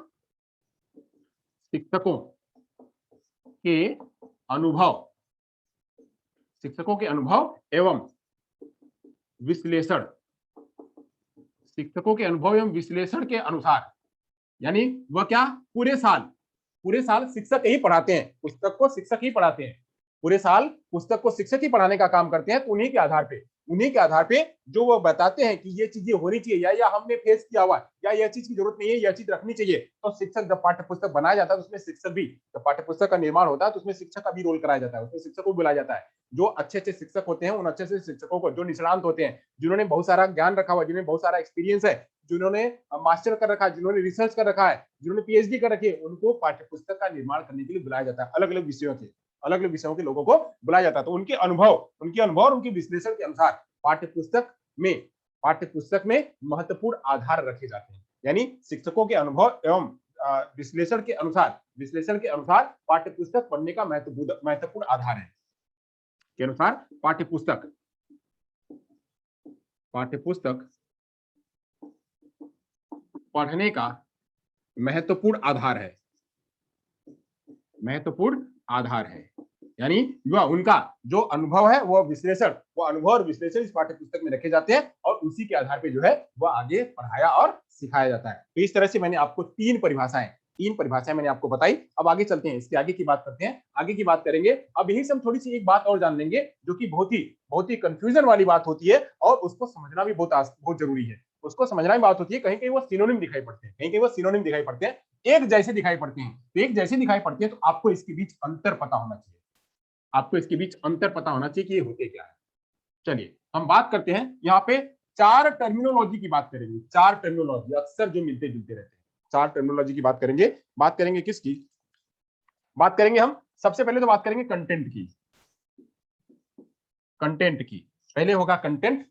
Speaker 1: शिक्षकों के अनुभव, शिक्षकों के अनुभव एवं विश्लेषण, शिक्षकों के अनुभव एवं विश्लेषण के अनुसार, यानी वह क्या, पूरे साल शिक्षक ही पढ़ाते हैं, पुस्तक को शिक्षक ही पढ़ाते हैं, पूरे साल पुस्तक को शिक्षक ही पढ़ाने का काम करते हैं। तो उन्हीं के आधार पे जो वो बताते हैं कि ये चीजें होनी चाहिए, या हमने फेस किया हुआ, या यह चीज की जरूरत नहीं है, यह चीज रखनी चाहिए। तो शिक्षक जब पाठ्य पुस्तक बनाया जाता है तो उसमें शिक्षक भी, जब पाठ्य पुस्तक का निर्माण होता है तो उसमें शिक्षक का भी रोल कराया जाता है, उसमें शिक्षक को बुलाया जाता है। जो अच्छे अच्छे शिक्षक होते हैं, उन अच्छे अच्छे शिक्षकों को, जो निष्णांत होते हैं, जिन्होंने बहुत सारा ज्ञान रखा हुआ, जिन्होंने बहुत सारा एक्सपीरियंस है, जिन्होंने मास्टर कर रखा है, जिन्होंने रिसर्च कर रखा है, जिन्होंने पीएचडी कर रखी है, उनको पाठ्य पुस्तक का निर्माण करने के लिए बुलाया जाता है। अलग अलग विषयों के लोगों को बुलाया जाता है। तो उनके अनुभव और उनके विश्लेषण के अनुसार पाठ्य पुस्तक में महत्वपूर्ण आधार रखे जाते हैं। यानी शिक्षकों के अनुभव एवं विश्लेषण के अनुसार पाठ्य पुस्तक पढ़ने का महत्वपूर्ण आधार है। के अनुसार पाठ्य पुस्तक पढ़ने का महत्वपूर्ण आधार है। यानी उनका जो अनुभव है, वो अनुभव और विश्लेषण इस पाठ्य पुस्तक में रखे जाते हैं, और उसी के आधार पे जो है वह आगे पढ़ाया और सिखाया जाता है। तो इस तरह से मैंने आपको तीन परिभाषाएं मैंने आपको बताई। अब आगे चलते हैं, इसके आगे की बात करते हैं, आगे की बात करेंगे। अब यही से हम थोड़ी सी एक बात और जान लेंगे, जो कि बहुत ही कंफ्यूजन वाली बात होती है, और उसको समझना भी बहुत जरूरी है। उसको समझना भी बात होती है, कहीं कहीं वो सिनोनिम दिखाई पड़ते हैं, एक जैसे दिखाई पड़ते हैं। तो एक जैसे दिखाई पड़ते हैं तो आपको इसके बीच अंतर पता होना चाहिए, कि ये होते क्या है। चलिए हम बात करते हैं, यहाँ पे चार टर्मिनोलॉजी की बात करेंगे। चार टर्मिनोलॉजी अक्सर जो मिलते जुलते रहते हैं, चार टर्मिनोलॉजी की बात करेंगे किसकी बात करेंगे हम। सबसे पहले तो बात करेंगे कंटेंट की। पहले होगा कंटेंट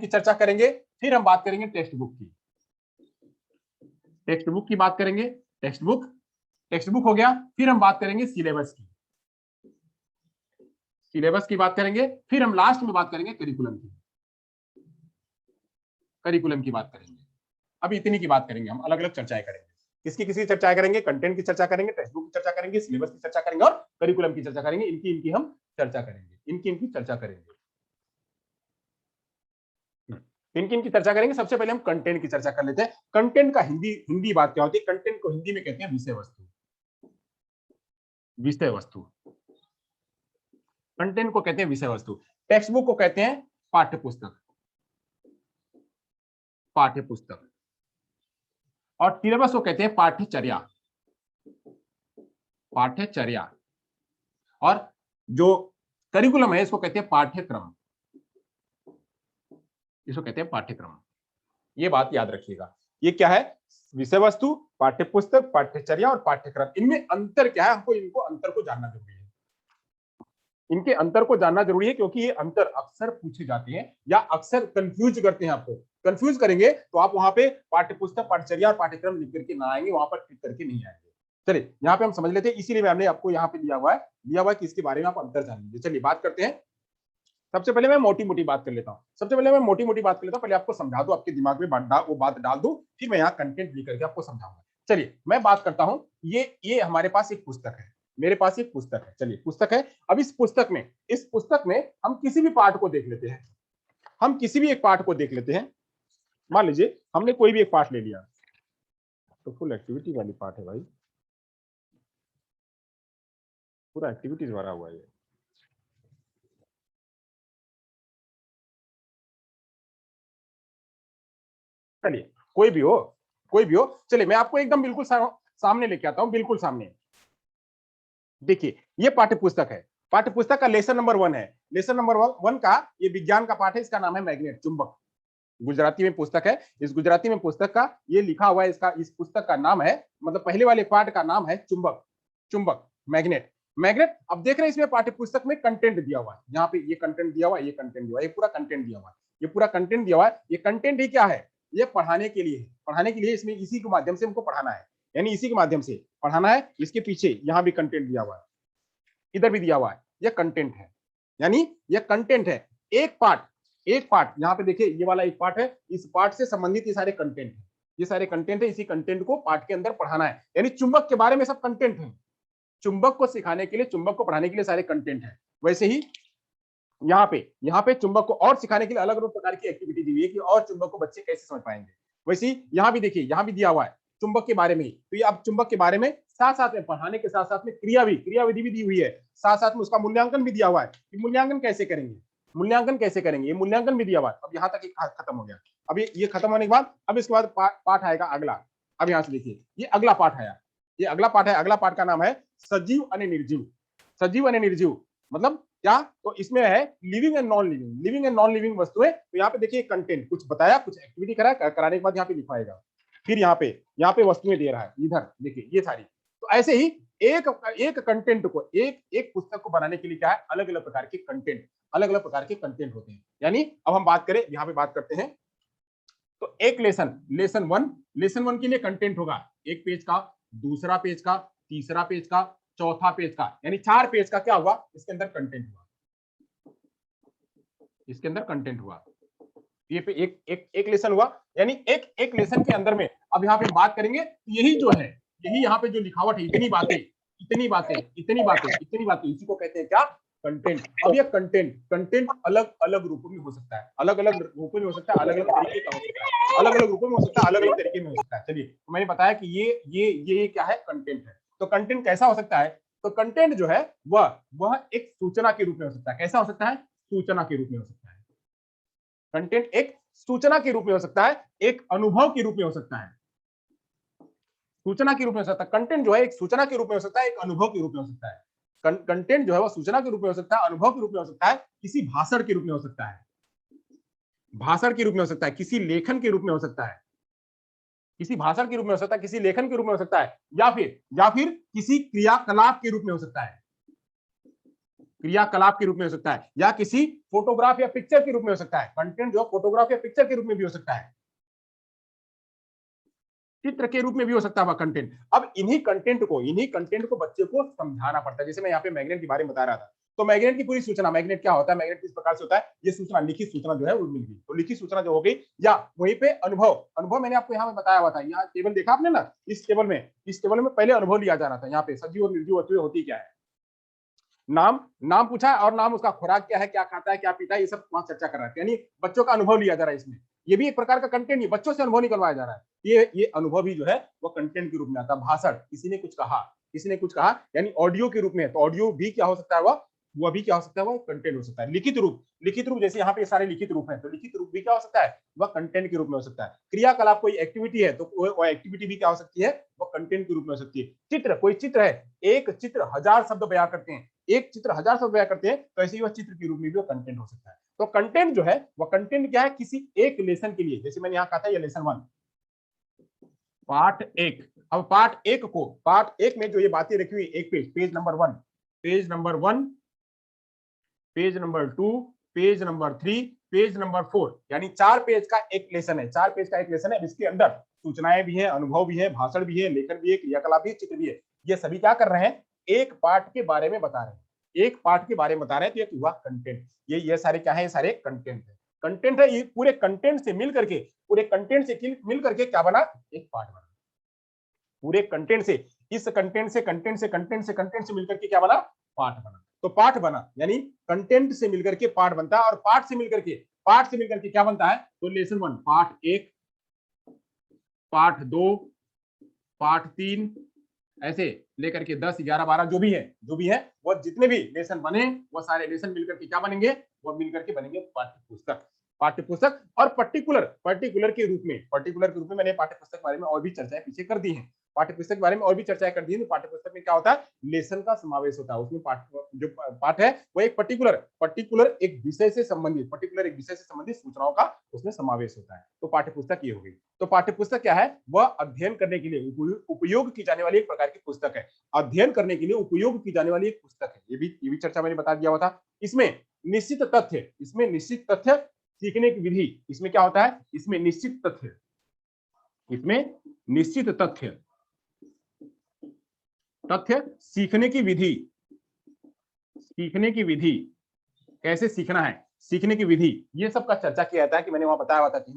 Speaker 1: की चर्चा करेंगे। फिर हम बात करेंगे टेक्स्ट बुक की बात करेंगे। टेक्स्ट बुक हो गया। फिर हम बात करेंगे सिलेबस की बात करेंगे। फिर हम लास्ट में बात करेंगे करिकुलम की बात करेंगे। अभी इतनी की बात करेंगे हम, अलग अलग चर्चाएं करेंगे। किसकी चर्चाएं करेंगे, कंटेंट की चर्चा करेंगे, टेक्स्ट बुक की चर्चा करेंगे, सिलेबस की चर्चा करेंगे और करिकुलम की चर्चा करेंगे। इनकी हम चर्चा करेंगे, इनकी चर्चा करेंगे। किन की चर्चा करेंगे। सबसे पहले हम कंटेंट की चर्चा कर लेते हैं। कंटेंट का हिंदी बात क्या होती है, कंटेंट को हिंदी में कहते हैं विषय वस्तु। कंटेंट को कहते हैं विषय वस्तु। टेक्स्ट बुक को कहते हैं पाठ्य पुस्तक। और सिलेबस को कहते हैं पाठ्यचर्या। और जो करिकुलम है इसको कहते हैं पाठ्यक्रम, इसको कहते हैं पाठ्यक्रम। ये बात याद रखिएगा। ये क्या है? विषय वस्तु, पाठ्यपुस्तक, पाठ्यचर्या और पाठ्यक्रम। इनमें अंतर क्या है? हमको इनको अंतर को जानना जरूरी है। इनके अंतर को जानना जरूरी है क्योंकि ये अंतर अक्सर पूछे जाते हैं या अक्सर कंफ्यूज करते हैं आपको। कंफ्यूज करेंगे तो आप वहां पे पाठ्यपुस्तक, पाठ्यचर्या और पाठ्यक्रम लिख करके ना आएंगे, वहां पर क्लिक करके नहीं आएंगे। चलिए यहाँ पे हम समझ लेते हैं, इसीलिए मैंने आपको यहाँ पे दिया हुआ है कि इसके बारे में आप अंतर जान लीजिए। चलिए बात करते हैं। सबसे पहले मैं मोटी मोटी बात कर लेता हूँ। सबसे पहले मैं मोटी मोटी बात कर लेता हूँ, पहले आपको समझा दूं, आपके दिमाग में वो बात डाल दूं, फिर मैं यहाँ कंटेंट लिख करके आपको समझाऊंगा। चलिए मैं बात करता हूँ। ये हमारे पास एक पुस्तक है, मेरे पास एक पुस्तक है। चलिए पुस्तक है। अब इस पुस्तक में हम किसी भी पार्ट को देख लेते हैं। हम किसी भी एक पार्ट को देख लेते हैं। मान लीजिए हमने कोई भी एक पार्ट ले लिया, तो फुल एक्टिविटी वाली पार्ट है भाई, पूरा एक्टिविटीज भरा हुआ है। चलिए कोई भी हो, चलिए मैं आपको एकदम बिल्कुल सामने लेके आता हूं, बिल्कुल सामने। देखिए ये पाठ्यपुस्तक है, पाठ्यपुस्तक का लेसन नंबर 1 है। लेसन नंबर 1 का ये विज्ञान का पाठ है, इसका नाम है मैग्नेट, चुंबक। गुजराती में पुस्तक है। इस गुजराती में पुस्तक का ये लिखा हुआ है, इस पुस्तक का नाम है, मतलब पहले वाले पार्ट का नाम है चुंबक। चुंबक, मैग्नेट। मैग्नेट। अब देख रहे हैं इसमें पाठ्यपुस्तक में कंटेंट दिया हुआ है, यहाँ पे ये कंटेंट दिया हुआ है, ये कंटेंट दिया हुआ है, ये पूरा कंटेंट दिया हुआ है, ये पूरा कंटेंट दिया हुआ है। ये कंटेंट ही क्या है? ये पढ़ाने के लिए है, पढ़ाने के लिए इसमें इसी के माध्यम से हमको पढ़ाना है, यानी इसी के माध्यम से पढ़ाना है। इसके पीछे यहाँ भी कंटेंट दिया हुआ है, इधर भी दिया हुआ है, ये कंटेंट है, यानी ये कंटेंट है। एक पार्ट यहाँ पे देखिए, ये वाला एक पार्ट है, इस पार्ट से संबंधित ये सारे कंटेंट है, ये सारे कंटेंट है। इसी कंटेंट को पार्ट के अंदर पढ़ाना है, यानी चुंबक के बारे में सब कंटेंट है। चुंबक को सिखाने के लिए, चुंबक को पढ़ाने के लिए सारे कंटेंट है। वैसे ही यहाँ पे चुंबक को और सिखाने के लिए अलग अलग प्रकार की एक्टिविटी दी हुई है कि और चुंबक को बच्चे कैसे समझ पाएंगे। वैसे ही यहाँ भी देखिए, यहाँ भी दिया हुआ है चुंबक के बारे में। तो ये अब चुंबक के बारे में साथ साथ में पढ़ाने के साथ साथ में क्रियाविधि भी दी हुई है, साथ साथ में उसका मूल्यांकन भी दिया हुआ है कि मूल्यांकन कैसे करेंगे, ये मूल्यांकन भी दिया हुआ है। अब यहाँ तक खत्म हो गया। अब ये खत्म होने के बाद अब इसके बाद पाठ आएगा अगला। अब यहाँ से देखिए, ये अगला पाठ आया, ये अगला पाठ है। अगला पाठ का नाम है सजीव और निर्जीव। सजीव और निर्जीव मतलब क्या? तो इसमें है लिविंग एंड नॉन लिविंग वस्तुएं। तो यहाँ पे देखिए कंटेंट कुछ बताया, कुछ एक्टिविटी कराया, कराने के बाद यहाँ पे लिखवाएगा, फिर यहाँ पे वस्तुएं दे रहा है। इधर देखिए ये सारी। तो ऐसे ही एक कंटेंट को, एक पुस्तक को बनाने के लिए क्या है, अलग अलग प्रकार के कंटेंट होते हैं। यानी अब हम बात करें, यहाँ पे बात करते हैं, तो एक लेसन वन के लिए कंटेंट होगा एक पेज का, दूसरा पेज का, तीसरा पेज का, चौथा पेज का, यानी 4 पेज का क्या हुआ, इसके अंदर कंटेंट हुआ। ये पे एक लेसन हुआ, यानी एक लेसन के अंदर में। अब यहाँ पे बात करेंगे, यही जो है, यही यहाँ पे जो लिखावट है, इतनी बातें, इसी को कहते हैं क्या? कंटेंट। अब ये कंटेंट अलग अलग रूपों में हो सकता है, अलग अलग रूपों में हो सकता है, अलग अलग तरीके का हो सकता है, अलग अलग रूपों में हो सकता है, अलग अलग तरीके में हो सकता है। चलिए तो मैंने बताया कि ये क्या है? कंटेंट है। तो कंटेंट कैसा हो सकता है? तो कंटेंट जो है वह एक सूचना के रूप में हो सकता है। कैसा हो सकता है? सूचना के रूप में हो सकता है। कंटेंट एक सूचना के रूप में हो सकता है, एक अनुभव के रूप में हो सकता है, सूचना के रूप में हो सकता है। कंटेंट जो है एक सूचना के रूप में हो सकता है, एक अनुभव के रूप में हो सकता है। कंटेंट जो है वो सूचना के रूप में हो सकता है, अनुभव के रूप में हो सकता है, किसी भाषण के रूप में हो सकता है, किसी लेखन के रूप में हो सकता है, किसी भाषण के रूप में हो सकता है, किसी लेखन के रूप में हो सकता है, या फिर किसी क्रियाकलाप के रूप में हो सकता है, या किसी फोटोग्राफ या पिक्चर के रूप में हो सकता है। कंटेंट जो फोटोग्राफ या पिक्चर के रूप में भी हो सकता है, चित्र के रूप में भी हो सकता है कंटेंट। अब इन्हीं कंटेंट को बच्चे को समझाना पड़ता है। जैसे मैं यहाँ पे मैग्नेट के बारे में बता रहा था, तो मैग्नेट की पूरी सूचना, मैग्नेट क्या होता है, मैग्नेट किस प्रकार से होता है, ये सूचना, लिखित सूचना जो है वो मिल गई। तो लिखित सूचना जो हो गई, या वहीं पे अनुभव मैंने आपको यहाँ पे बताया हुआ था। यहाँ टेबल देखा आपने ना, इस टेबल में पहले अनुभव लिया जा रहा था। यहाँ पे सजीव और निर्जीव वस्तुएं होती क्या है, नाम पूछा, और नाम, उसका खुराक क्या है, क्या खाता है, क्या पीता है, ये सब वहां चर्चा कर रहा है। यानी बच्चों का अनुभव लिया जा रहा है इसमें। ये भी एक प्रकार का कंटेंट ही, बच्चों से अनुभव निकलवाया जा रहा है। ये अनुभव ही जो है वो कंटेंट के रूप में आता है। भाषण, किसी ने कुछ कहा, यानी ऑडियो के रूप में है। तो ऑडियो भी क्या हो सकता है, वह वह भी क्या हो सकता है, वो कंटेंट हो सकता है। लिखित रूप जैसे यहाँ पे सारे लिखित रूप हैं, तो लिखित रूप भी क्या हो सकता है, वह कंटेंट के रूप में हो सकता है। क्रियाकलाप कोई एक्टिविटी है तो वह एक्टिविटी भी क्या हो सकती है, वह कंटेंट के रूप में हो सकती है। चित्र, कोई चित्र है, एक चित्र 1000 शब्द बयां करते हैं, एक चित्र 1000 शब्द बयां करते हैं, तो ऐसे ही वह चित्र के रूप में भी वो कंटेंट हो सकता है। तो कंटेंट जो है वह कंटेंट क्या है, किसी एक लेसन के लिए, जैसे मैंने यहाँ कहा था ये लेसन 1 पार्ट 1। अब पार्ट 1 में जो ये बातें रखी हुई, एक page number 1, page number 1, page number 2, page number 3, page number 4, यानी 4 पेज का एक लेसन है, 4 पेज का एक लेसन है। इसके अंदर सूचनाएं भी है, अनुभव भी है, भाषण भी है, लेखन भी है, क्रियाकलाप भी है, चित्र भी है। ये सभी क्या कर रहे हैं, एक पार्ट के बारे में बता रहे हैं, एक पार्ट के बारे में बता रहे हैं। तो ये हुआ कंटेंट। ये सारे क्या है, ये सारे कंटेंट है। कंटेंट है, ये पूरे कंटेंट से मिल करके, पूरे कंटेंट से मिल करके क्या बना, एक पार्ट बना। पूरे कंटेंट से, इस कंटेंट से मिलकर के क्या बना, पाठ बना। तो पाठ बना यानी कंटेंट से मिलकर के पाठ बनता है, और पाठ से मिलकर के क्या बनता है, तो लेसन 1 पार्ट 1, पार्ट 2, पार्ट 3, ऐसे लेकर के 10, 11, 12 जो भी है वो जितने भी लेसन बने, वो सारे लेसन मिलकर के क्या बनेंगे, वो मिलकर के बनेंगे पाठ्य पुस्तक। और पर्टिकुलर के रूप में मैंने पाठ्य पुस्तक के बारे में और भी चर्चाएं पीछे कर दी हैं, पाठ्य पुस्तक के बारे में और भी चर्चाएं कर दी है। पाठ्य पुस्तक में क्या होता है, लेसन का समावेश होता है, उसमें जो पाठ है वो एक पर्टिकुलर एक विषय से संबंधित सूचनाओं का उसमें समावेश होता है। तो पाठ्य पुस्तक ये हो गई। तो पाठ्य पुस्तक क्या है, वह अध्ययन करने के लिए उपयोग की जाने वाली एक प्रकार की पुस्तक है, अध्ययन करने के लिए उपयोग की जाने वाली एक पुस्तक है। ये भी चर्चा मैंने बता दिया हुआ था। इसमें निश्चित तथ्य सीखने की विधि, इसमें क्या होता है, इसमें निश्चित तथ्य सीखने की विधि, कैसे सीखना है, सीखने की विधि, ये सब का चर्चा किया जाता है। कि मैंने वहां बताया हुआ था कि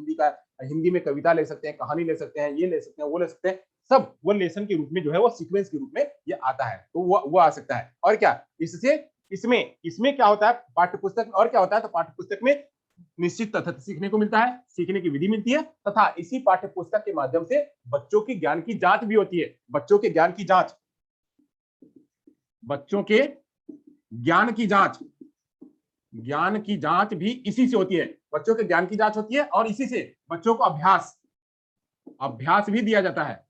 Speaker 1: हिंदी में कविता ले सकते हैं, कहानी ले सकते हैं, ये ले सकते हैं, वो ले सकते हैं, सब वो लेसन के रूप में जो है वो सीक्वेंस के रूप में ये आता है। तो वो आ सकता है। और क्या इससे इसमें क्या होता है पाठ्यपुस्तक, और क्या होता है, तो पाठ्यपुस्तक में निश्चित तथ्य सीखने को मिलता है, सीखने की विधि मिलती है, तथा इसी पाठ्यपुस्तक के माध्यम से बच्चों के ज्ञान की जांच भी होती है। बच्चों के ज्ञान की जांच भी इसी से होती है। बच्चों के ज्ञान की जांच होती है, और इसी से बच्चों को अभ्यास भी दिया जाता है।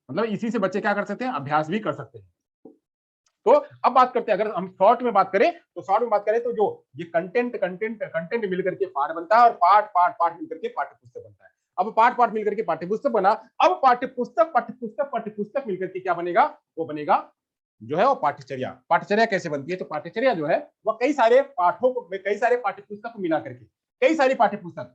Speaker 1: मतलब इसी से बच्चे क्या कर सकते हैं, अभ्यास भी कर सकते हैं। तो अब बात करते हैं, अगर हम शॉर्ट में बात करें तो जो ये कंटेंट मिलकर के पाठ बनता है, और पाठ मिलकर के पाठ्यपुस्तक बनता है। अब पाठ मिलकर के पाठ्यपुस्तक बना। अब पाठ्यपुस्तक मिलकर के क्या बनेगा, वो बनेगा जो है वो पाठ्यचर्या कैसे बनती है, तो पाठ्यचर्या जो है वो कई सारे पाठ्यपुस्तक को मिला करके, कई सारी पाठ्यपुस्तक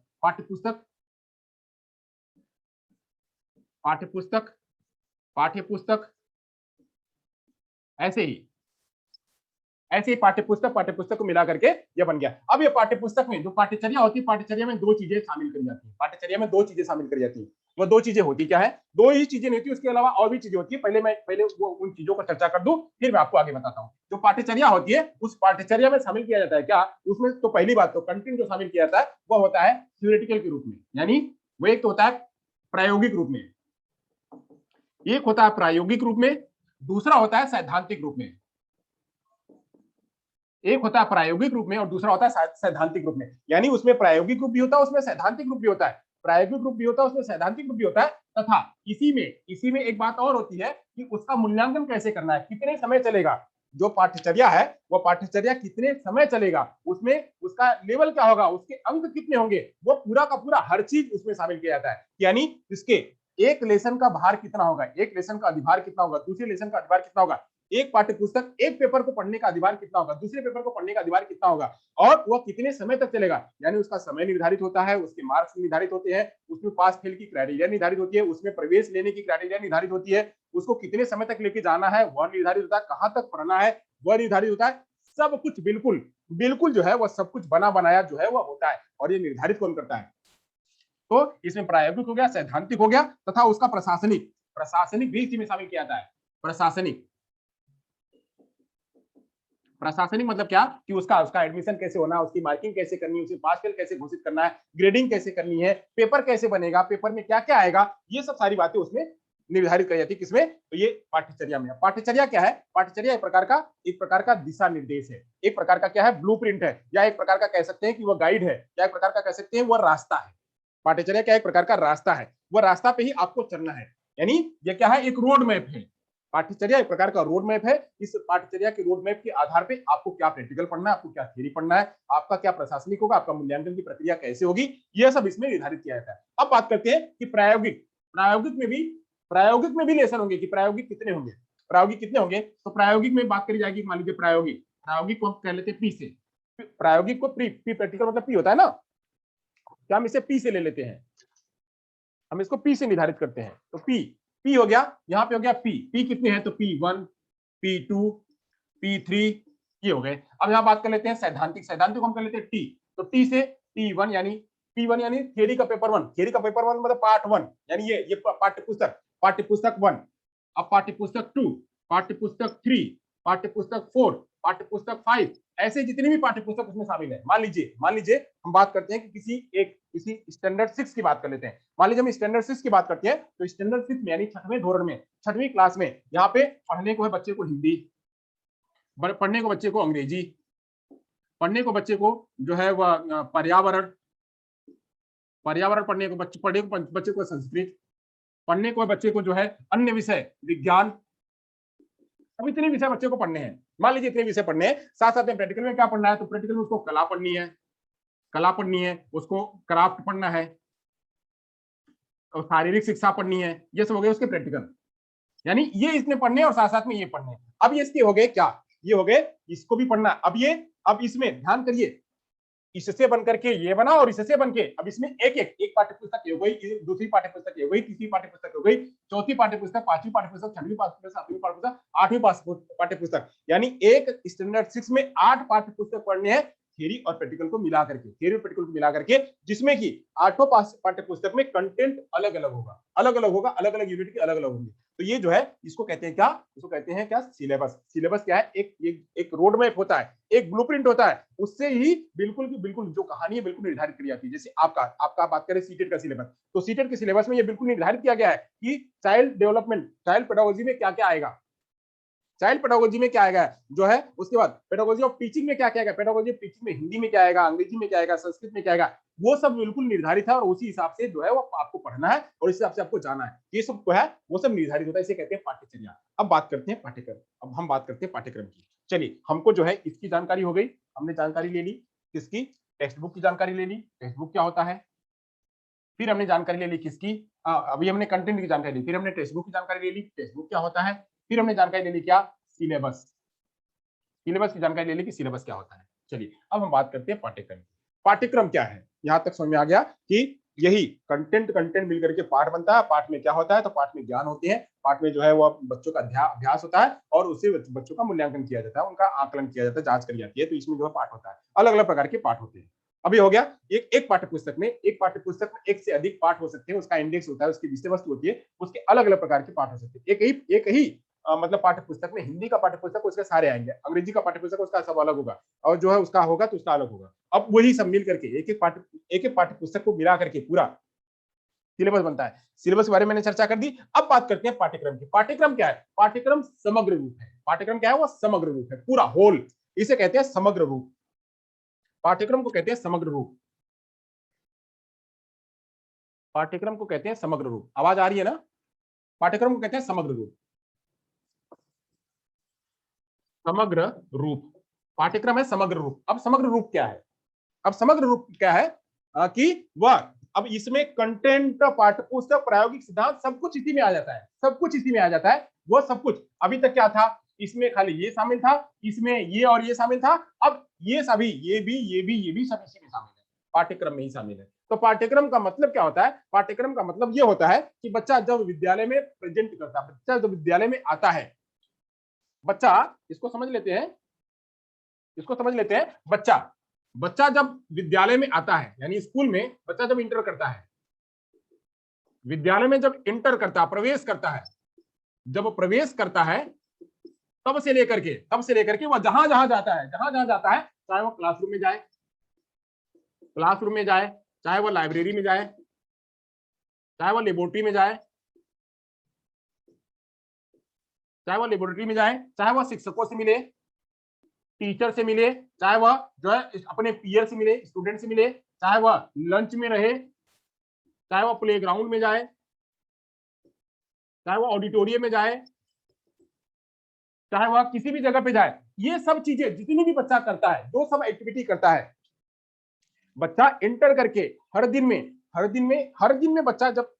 Speaker 1: ऐसे ही पाठ्यपुस्तक को मिला करके ये बन गया। अब ये पाठ्यपुस्तक में जो पाठ्यचर्या होती है, पाठ्यचर्या में दो चीजें शामिल करी जाती है। वो दो चीजें होती क्या है, दो ही चीजें नहीं होती, उसके अलावा और भी चीजें होती है। पहले वो उन चीजों पर चर्चा कर दूं, फिर मैं आपको आगे बताता हूँ। जो पाठ्यचर्या होती है, उस पाठ्यचर्या में शामिल किया जाता है क्या, उसमें तो पहली बात तो कंटेंट जो शामिल किया जाता है वो होता है थ्योरेटिकल के रूप में, यानी वो एक तो होता है प्रायोगिक रूप में, एक होता है प्रायोगिक रूप में, दूसरा होता है सैद्धांतिक रूप में। एक होता है प्रायोगिक रूप में और दूसरा होता है सैद्धांतिक रूप में। यानी उसमें प्रायोगिक रूप भी होता है, उसमें सैद्धांतिक रूप भी होता है, प्रायोगिक रूप भी होता है, उसमें सैद्धांतिक रूप भी होता है। तथा इसी में एक बात और होती है कि उसका मूल्यांकन कैसे करना है, कितने समय चलेगा। जो पाठ्यचर्या है वो पाठ्यचर्या कितने समय चलेगा, उसमें उसका लेवल क्या होगा, उसके अंक कितने होंगे, वो पूरा का पूरा हर चीज उसमें शामिल किया जाता है। यानी इसके एक लेसन का भार कितना होगा, एक लेसन का अधिभार कितना होगा, दूसरे लेसन का अधिभार कितना होगा, एक पाठ्यपुस्तक एक पेपर को पढ़ने का अधिभार कितना होगा, दूसरे पेपर को पढ़ने का अधिभार कितना होगा, और वह कितने समय तक चलेगा। यानी उसका समय निर्धारित होता है, उसके मार्क्स निर्धारित होते हैं, उसमें पास फेल की क्राइटेरिया निर्धारित होती है, उसमें प्रवेश लेने की क्राइटेरिया निर्धारित होती है, उसको कितने समय तक लेके जाना है वह निर्धारित होता है, कहां तक पढ़ना है वह निर्धारित होता है। सब कुछ बिल्कुल जो है वह सब कुछ बना बनाया जो है वह होता है। और ये निर्धारित कौन करता है, तो इसमें प्रायोगिक हो गया, सैद्धांतिक हो गया, तथा उसका प्रशासनिक भी इसी में शामिल किया जाता है। प्रशासनिक मतलब क्या, कि उसका एडमिशन कैसे होना है, उसकी मार्किंग कैसे करनी है, उसे पास फेल कैसे घोषित करना है, ग्रेडिंग कैसे करनी है, पेपर कैसे बनेगा, पेपर में क्या क्या आएगा, ये सब सारी बातें उसमें निर्धारित की जाती है किसमें, तो ये पाठ्यचर्या में। पाठ्यचर्या क्या है, पाठ्यचर्या एक प्रकार का दिशा निर्देश है, एक प्रकार का क्या है, ब्लूप्रिंट है, या एक प्रकार का कह सकते हैं कि वह गाइड है, या एक प्रकार का कह सकते हैं वह रास्ता है। पाठ्यचर्या क्या एक प्रकार का रास्ता है, वह रास्ता पे ही आपको चलना है, यानी ये क्या है, एक रोड मैप है। पाठ्यचर्या एक प्रकार का रोड मैप है। इस पाठ्यचर्या के रोड मैप के आधार पे आपको क्या प्रैक्टिकल पढ़ना है, आपको क्या थ्योरी पढ़ना है, आपका क्या प्रशासनिक होगा, आपका मूल्यांकन की प्रक्रिया कैसे होगी, यह सब इसमें निर्धारित किया जाता है। अब बात करते हैं कि प्रायोगिक प्रायोगिक में भी लेसन होंगे, कि प्रायोगिक कितने होंगे, प्रायोगिक कितने होंगे, तो प्रायोगिक में बात करी जाएगी। मान लीजिए प्रायोगिक को हम कह लेते हैं पी से, प्रायोगिक को पी प्रैक्टिकल मतलब पी होता है ना, क्या हम इसे पी से ले लेते हैं, हम इसको पी से निर्धारित करते हैं। तो पी हो गया, यहाँ पे हो गया पी कितने हैं, तो P1 P2 P3 ये हो गए। अब यहाँ बात कर लेते हैं सैद्धांतिक हम कर लेते हैं टी, तो टी से T1 यानी P1 यानी थियरी का पेपर वन मतलब पार्ट वन, यानी ये पाठ्यपुस्तक वन। अब पाठ्यपुस्तक टू, पाठ्यपुस्तक थ्री, पाठ्यपुस्तक फोर, पाठ्यपुस्तक फाइव, ऐसे जितने भी पाठ्यपुस्तक उसमें शामिल है। मान लीजिए हम बात करते हैं कि किसी स्टैंडर्ड 6 की बात कर लेते हैं। मान लीजिए हम स्टैंडर्ड 6 की बात करते हैं, तो स्टैंडर्ड 6 में यानी छठवें धोरण में, छठवीं क्लास में, यहाँ पे पढ़ने को है बच्चे को हिंदी, पढ़ने को बच्चे को अंग्रेजी, पढ़ने को बच्चे को जो है वह पर्यावरण पढ़ने को बच्चे को संस्कृत, पढ़ने को बच्चे को जो है अन्य विषय विज्ञान। अब इतने विषय बच्चे को पढ़ने हैं, मान लीजिए इतने विषय पढ़ने हैं, साथ साथ में प्रैक्टिकल में क्या पढ़ना है, तो प्रैक्टिकल में उसको कला पढ़नी है, उसको क्राफ्ट पढ़ना है, और शारीरिक शिक्षा पढ़नी है, ये सब हो गए उसके प्रैक्टिकल। यानी ये इसने पढ़ने और साथ साथ में ये पढ़ने। अब ये इसके हो गए क्या, ये हो गए, इसको भी पढ़ना। अब इसमें ध्यान करिए, इससे बनकर के ये बना और इससे बन के, अब इसमें एक पाठ्यपुस्तक हो गई, दूसरी पाठ्यपुस्तक हो गई, तीसरी पाठ्यपुस्तक हो गई, चौथी पाठ्यपुस्तक, पांचवी पाठ्यपुस्तक, छठवीं पाठ्यपुस्तक, सातवीं पाठ्यपुस्तक, आठवीं पाठ्यपुस्तक, यानी एक स्टैंडर्ड 6 में 8 पाठ्यपुस्तक पढ़ने हैं, थियरी और प्रैक्टिकल को मिला करके, जिसमें कि आठों पाठ्यपुस्तक में कंटेंट अलग अलग होगा, अलग अलग यूनिट के अलग अलग होंगे। तो ये जो है इसको कहते हैं क्या, सिलेबस क्या है, एक रोड मैप होता है, एक ब्लूप्रिंट होता है, उससे ही बिल्कुल जो कहानी है बिल्कुल निर्धारित की जाती है। जैसे आपका बात करें सीटेट का सिलेबस, तो सीटेट के सिलेबस में ये बिल्कुल निर्धारित किया गया है कि चाइल्ड पेडागोजी में क्या क्या आएगा, चाइल्ड पेडागोजी में क्या आएगा जो है, उसके बाद पेडागोजी ऑफ टीचिंग में क्या क्या आएगा, पेडागोजी ऑफ टीचिंग में हिंदी में क्या आएगा, अंग्रेजी में क्या आएगा, संस्कृत में क्या आएगा, वो सब बिल्कुल निर्धारित है, और उसी हिसाब से जो है वो आपको पढ़ना है और इस हिसाब से आपको जाना है। ये सब जो है वो सब निर्धारित होता है, इसे कहते हैं पाठ्यचर्या। अब बात करते हैं पाठ्यक्रम, अब हम बात करते हैं पाठ्यक्रम की। चलिए, हमको जो है इसकी जानकारी हो गई, हमने जानकारी ले ली किसकी, टेक्स्ट बुक की जानकारी ले ली, टेक्स्ट बुक क्या होता है, फिर हमने जानकारी ले ली किसकी, अभी हमने कंटेंट की जानकारी ली, फिर हमने टेक्स्ट बुक की जानकारी ले ली, टेक्स्ट बुक क्या होता है, फिर हमने जानकारी ले ली क्या, सिलेबस की जानकारी ले ली कि सिलेबस क्या होता है। चलिए, अब हम बात करते हैं पाठ्यक्रम। पाठ्यक्रम क्या है, यहां तक समझ में आ गया कि यही कंटेंट मिलकर के पाठ बनता है। पाठ में क्या होता है, तो पाठ में ज्ञान होते हैं, पाठ में जो है वो बच्चों का अभ्यास होता है, और उससे बच्चों का मूल्यांकन किया जाता है, उनका आकलन किया जाता है, जांच करी जाती है। तो इसमें जो है पाठ होता है, अलग अलग प्रकार के पाठ होते हैं। अभी हो गया, एक पाठ्यपुस्तक में एक से अधिक पाठ हो सकते हैं, उसका इंडेक्स होता है, उसकी विषय वस्तु होती है, उसके अलग अलग प्रकार के पाठ हो सकते हैं। एक ही मतलब पाठ्यपुस्तक में हिंदी का पाठ्यपुस्तक उसके सारे आएंगे, अंग्रेजी का पाठ्यपुस्तक उसका सब अलग होगा, और जो है उसका होगा तो उसका अलग होगा। अब वही सब मिल करके एक एक पाठ्यपुस्तक को मिला करके पूरा सिलेबस बनता है। सिलेबस के बारे में मैंने चर्चा कर दी। अब बात करते हैं पाठ्यक्रम की। पाठ्यक्रम क्या है, पाठ्यक्रम समग्र रूप है। पाठ्यक्रम क्या है, वो समग्र रूप है, पूरा होल, इसे कहते हैं समग्र रूप। पाठ्यक्रम को कहते हैं समग्र रूप, पाठ्यक्रम को कहते हैं समग्र रूप। आवाज आ रही है ना, पाठ्यक्रम को कहते हैं समग्र रूप, समग्र रूप, पाठ्यक्रम है समग्र रूप। अब समग्र रूप क्या है, अब समग्र रूप क्या है कि वह, अब इसमें कंटेंट, पाठ्यपुस्तक, प्रायोगिक सिद्धांत सब कुछ इसी में आ जाता है, सब कुछ इसी में आ जाता है। वो सब कुछ अभी तक क्या था, इसमें खाली ये शामिल था, इसमें ये और ये शामिल था, अब ये सभी, ये भी सब इसी में शामिल है, पाठ्यक्रम में ही शामिल है। तो पाठ्यक्रम का मतलब क्या होता है, पाठ्यक्रम का मतलब ये होता है कि बच्चा जब विद्यालय में प्रेजेंट करता है, बच्चा जब विद्यालय में आता है, बच्चा, इसको समझ लेते हैं, बच्चा जब विद्यालय में आता है, यानी स्कूल में बच्चा जब इंटर करता है, विद्यालय में जब इंटर करता है, प्रवेश करता है, जब प्रवेश करता है, तब से लेकर के वह जहां जहां जाता है, चाहे वो क्लासरूम में जाए, चाहे वो लाइब्रेरी में जाए, चाहे वो लेबोरेटरी में जाए, चाहे वह लेबोरेटरी में जाए, चाहे वह शिक्षकों से मिले, टीचर से मिले, चाहे वह जो है अपने पीयर से मिले, स्टूडेंट से मिले, चाहे वह लंच में रहे, चाहे वह प्लेग्राउंड में जाए, चाहे वह ऑडिटोरियम में जाए, चाहे वह किसी भी जगह पे जाए, ये सब चीजें जितनी भी बच्चा करता है, जो सब एक्टिविटी करता है, बच्चा इंटर करके हर दिन में बच्चा जब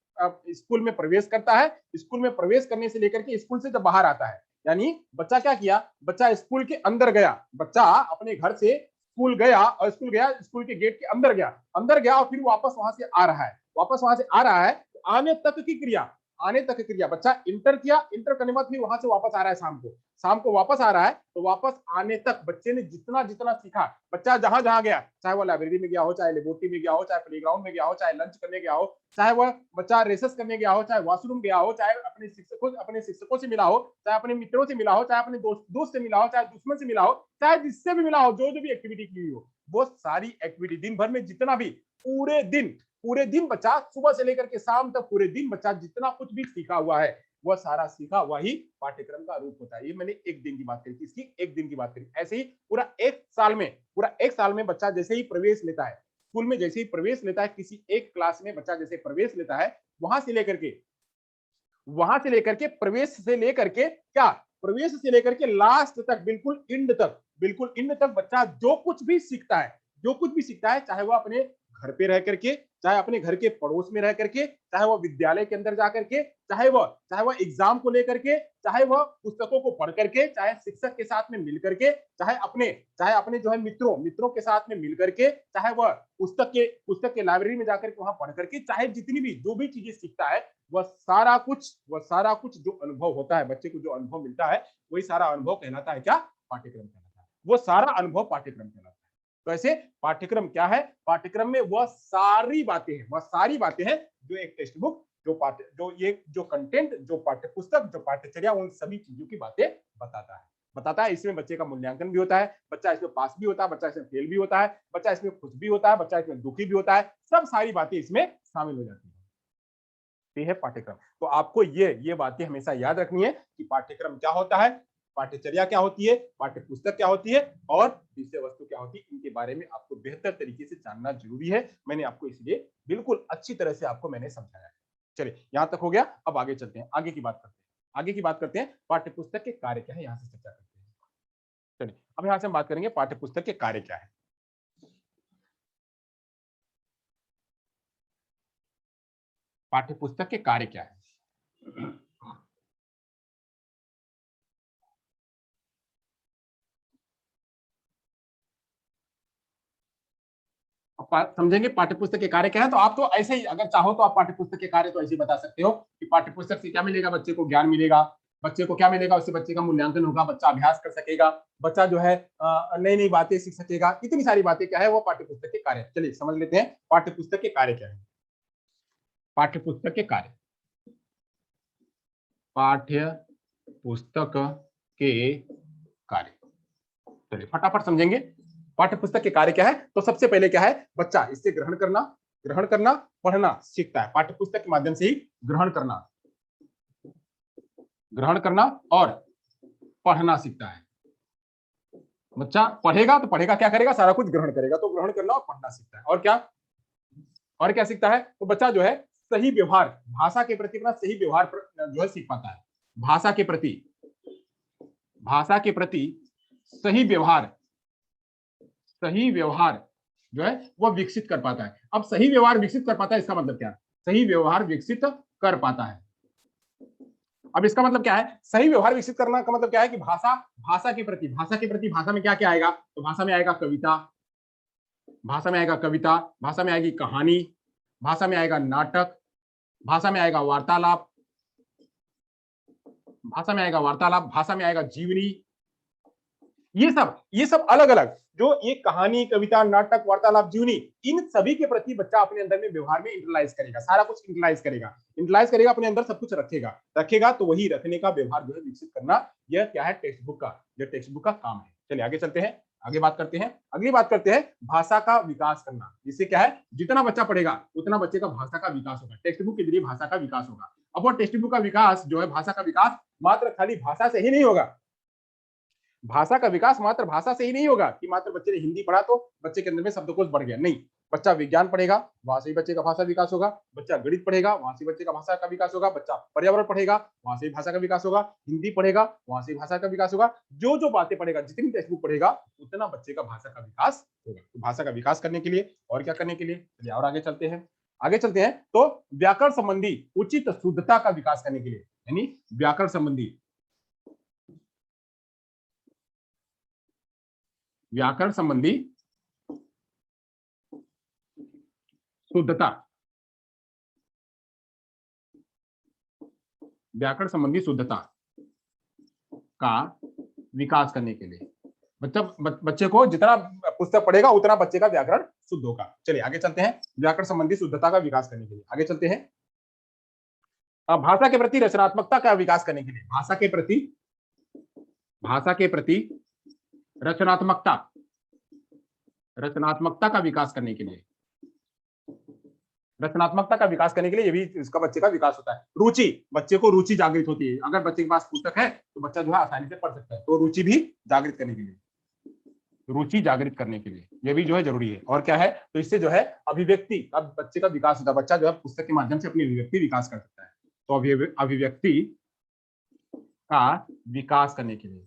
Speaker 1: स्कूल में प्रवेश करता है, स्कूल में प्रवेश करने से लेकर के स्कूल से जब बाहर आता है, यानी बच्चा क्या किया, बच्चा स्कूल के अंदर गया, बच्चा अपने घर से स्कूल गया और स्कूल के गेट के अंदर गया और फिर वापस वहां से आ रहा है, तो आने तक की क्रिया बच्चा इंटर किया, इंटर करने के बाद फिर वहां से वापस आ रहा है, शाम को वापस आ रहा है, तो वापस आने तक बच्चे ने जितना जितना सीखा, बच्चा जहां जहां गया, चाहे वो लाइब्रेरी में गया हो, चाहे लेबोरेटरी में गया हो, चाहे प्लेग्राउंड में गया हो, चाहे लंच करने गया हो, चाहे वह बच्चा रेसेस करने गया हो, चाहे वॉशरूम गया हो, चाहे अपने शिक्षकों से मिला हो, चाहे अपने मित्रों से मिला हो, चाहे अपने दोस्त से मिला हो, चाहे दुश्मन से मिला हो, चाहे जिससे भी मिला हो, जो भी एक्टिविटी की हुई हो, वो सारी एक्टिविटी दिन भर में जितना भी पूरे दिन बच्चा सुबह से लेकर के शाम तक पूरे दिन बच्चा जितना कुछ भी सीखा हुआ है, वह सारा सीखा हुआ ही पाठ्यक्रम का रूप होता है। ये मैंने एक दिन की बात करी, इसकी एक दिन की बात करी। ऐसे ही पूरा एक साल में बच्चा जैसे ही प्रवेश लेता है, स्कूल में जैसे ही प्रवेश लेता है, किसी एक क्लास में बच्चा जैसे प्रवेश लेता है, वहां से लेकर के प्रवेश से लेकर के लास्ट तक, बिल्कुल इंड तक बच्चा जो कुछ भी सीखता है, चाहे वह अपने घर पे रह करके, चाहे अपने घर के पड़ोस में रह करके, चाहे वह विद्यालय के अंदर जाकर के, चाहे वह एग्जाम को लेकर के, चाहे वह पुस्तकों को पढ़ करके, चाहे शिक्षक के साथ में मिल करके, चाहे अपने जो है मित्रों के साथ में मिल करके, चाहे वह पुस्तक के लाइब्रेरी में जाकर के वहां पढ़ करके, चाहे जितनी भी जो भी चीजें सीखता है, वह सारा कुछ जो अनुभव होता है, बच्चे को जो अनुभव मिलता है, वही सारा अनुभव कहलाता है क्या? पाठ्यक्रम कहलाता है। वो सारा अनुभव पाठ्यक्रम कहलाता है। तो ऐसे पाठ्यक्रम क्या है? पाठ्यक्रम में वह सारी बातें हैं जो एक टेक्स्ट बुक, जो कंटेंट, जो पाठ्यपुस्तक, जो पाठ्यचर्या, उन सभी चीजों की बातें बताता है। इसमें बच्चे का मूल्यांकन भी होता है, बच्चा इसमें पास भी होता है, बच्चा इसमें फेल भी होता है, बच्चा इसमें खुश भी होता है, बच्चा इसमें दुखी भी होता है, सब सारी बातें इसमें शामिल हो जाती है। ये है पाठ्यक्रम। तो आपको ये बातें हमेशा याद रखनी है कि पाठ्यक्रम क्या होता है, पाठ्यचर्या क्या होती है, पाठ्यपुस्तक क्या होती है और विषय वस्तु क्या होती है, इनके बारे में आपको बेहतर तरीके से जानना जरूरी है। मैंने आपको इसलिए बिल्कुल अच्छी तरह से आपको मैंने समझाया है। चलिए, यहां तक हो गया। अब आगे चलते हैं, आगे की बात करते हैं पाठ्यपुस्तक के कार्य क्या है, यहां से चर्चा करते हैं। चलिए, अब यहां से हम बात करेंगे पाठ्यपुस्तक के कार्य क्या है। पाठ्यपुस्तक के कार्य क्या है? समझेंगे पाठ्यपुस्तक के कार्य क्या है। तो आप तो ऐसे ही, अगर चाहो तो आप पाठ्यपुस्तक के कार्य तो ऐसे ही बता सकते हो कि पाठ्यपुस्तक से क्या मिलेगा, बच्चे को ज्ञान मिलेगा, बच्चे को क्या मिलेगा, उससे बच्चे का मूल्यांकन होगा, बच्चा अभ्यास कर सकेगा, बच्चा जो है नई नई बातें सीख सकेगा, इतनी सारी बातें क्या है वो पाठ्यपुस्तक के कार्य। चलिए समझ लेते हैं पाठ्यपुस्तक के कार्य क्या है। पाठ्यपुस्तक के कार्य, पाठ्यपुस्तक के कार्य, चलिए फटाफट समझेंगे पाठ्यपुस्तक के कार्य क्या है। तो सबसे पहले क्या है, बच्चा इससे ग्रहण करना पढ़ना सीखता है। पाठ्यपुस्तक के माध्यम से ही ग्रहण करना और पढ़ना सीखता है। बच्चा पढ़ेगा तो पढ़ेगा, क्या करेगा, सारा कुछ ग्रहण करेगा, तो ग्रहण करना और पढ़ना सीखता है। और क्या सीखता है, तो बच्चा जो है सही व्यवहार, भाषा के प्रति अपना सही व्यवहार जो है सीख पाता है। भाषा के प्रति सही व्यवहार जो है वो विकसित कर पाता है। अब सही व्यवहार विकसित कर पाता है, इसका मतलब क्या है, सही व्यवहार विकसित कर पाता है। अब इसका मतलब क्या है, सही व्यवहार विकसित करना का मतलब क्या है कि भाषा के प्रति भाषा में क्या क्या आएगा, तो भाषा में आएगा कविता, भाषा में आएगी कहानी, भाषा में आएगा नाटक, भाषा में आएगा वार्तालाप, भाषा में आएगा जीवनी। ये सब अलग अलग जो ये कहानी, कविता, नाटक, वार्तालाप, जीवनी, इन सभी के प्रति बच्चा अपने अंदर में व्यवहार में इंटरलाइज करेगा, सारा कुछ इंटरलाइज करेगा, अपने अंदर सब कुछ रखेगा, तो वही रखने का व्यवहार जो है विकसित करना, यह क्या है, टेक्स्ट बुक का काम है। चलिए आगे चलते हैं, अगली बात करते हैं भाषा का विकास करना। जिससे क्या है, जितना बच्चा पढ़ेगा उतना बच्चे का भाषा का विकास होगा, टेक्स्ट बुक के जरिए भाषा का विकास होगा। अब वो टेक्स्ट बुक का विकास जो है, भाषा का विकास मात्र खाली भाषा से ही नहीं होगा। भाषा का विकास मात्र भाषा से ही नहीं होगा कि मात्र बच्चे ने हिंदी पढ़ा तो बच्चे के अंदर में शब्दकोश बढ़ गया, नहीं। बच्चा विज्ञान पढ़ेगा, वहां से ही बच्चे का भाषा विकास होगा। बच्चा गणित पढ़ेगा, वहां से बच्चे का भाषा का विकास होगा। बच्चा पर्यावरण पढ़ेगा, वहां से ही भाषा का विकास होगा। हिंदी पढ़ेगा, वहां से ही भाषा का विकास होगा। जो जो बातें पढ़ेगा, जितनी टेक्स्ट बुक पढ़ेगा, उतना बच्चे का भाषा का विकास होगा। तो भाषा का विकास करने के लिए और क्या करने के लिए, चलिए और आगे चलते हैं। आगे चलते हैं तो व्याकरण संबंधी उचित शुद्धता का विकास करने के लिए, यानी व्याकरण संबंधी शुद्धता, व्याकरण संबंधी शुद्धता का विकास करने के लिए बच्चे को जितना पुस्तक पढ़ेगा उतना बच्चे का व्याकरण शुद्ध होगा। चलिए आगे चलते हैं। व्याकरण संबंधी शुद्धता का विकास करने के लिए आगे चलते हैं। भाषा के प्रति रचनात्मकता का विकास करने के लिए, भाषा के प्रति रचनात्मकता का विकास करने के लिए, रचनात्मकता का विकास करने के लिए ये भी इसका बच्चे का विकास होता है। रुचि, बच्चे को रुचि जागृत होती है। अगर बच्चे के पास पुस्तक है तो बच्चा जो है आसानी से पढ़ सकता है। तो रुचि भी जागृत करने के लिए, रुचि जागृत करने के लिए ये भी जो है जरूरी है। और क्या है, तो इससे जो है अभिव्यक्ति, अब बच्चे का विकास होता है। बच्चा जो है पुस्तक के माध्यम से अपनी अभिव्यक्ति विकास कर सकता है। तो अभिव्यक्ति का विकास करने के लिए,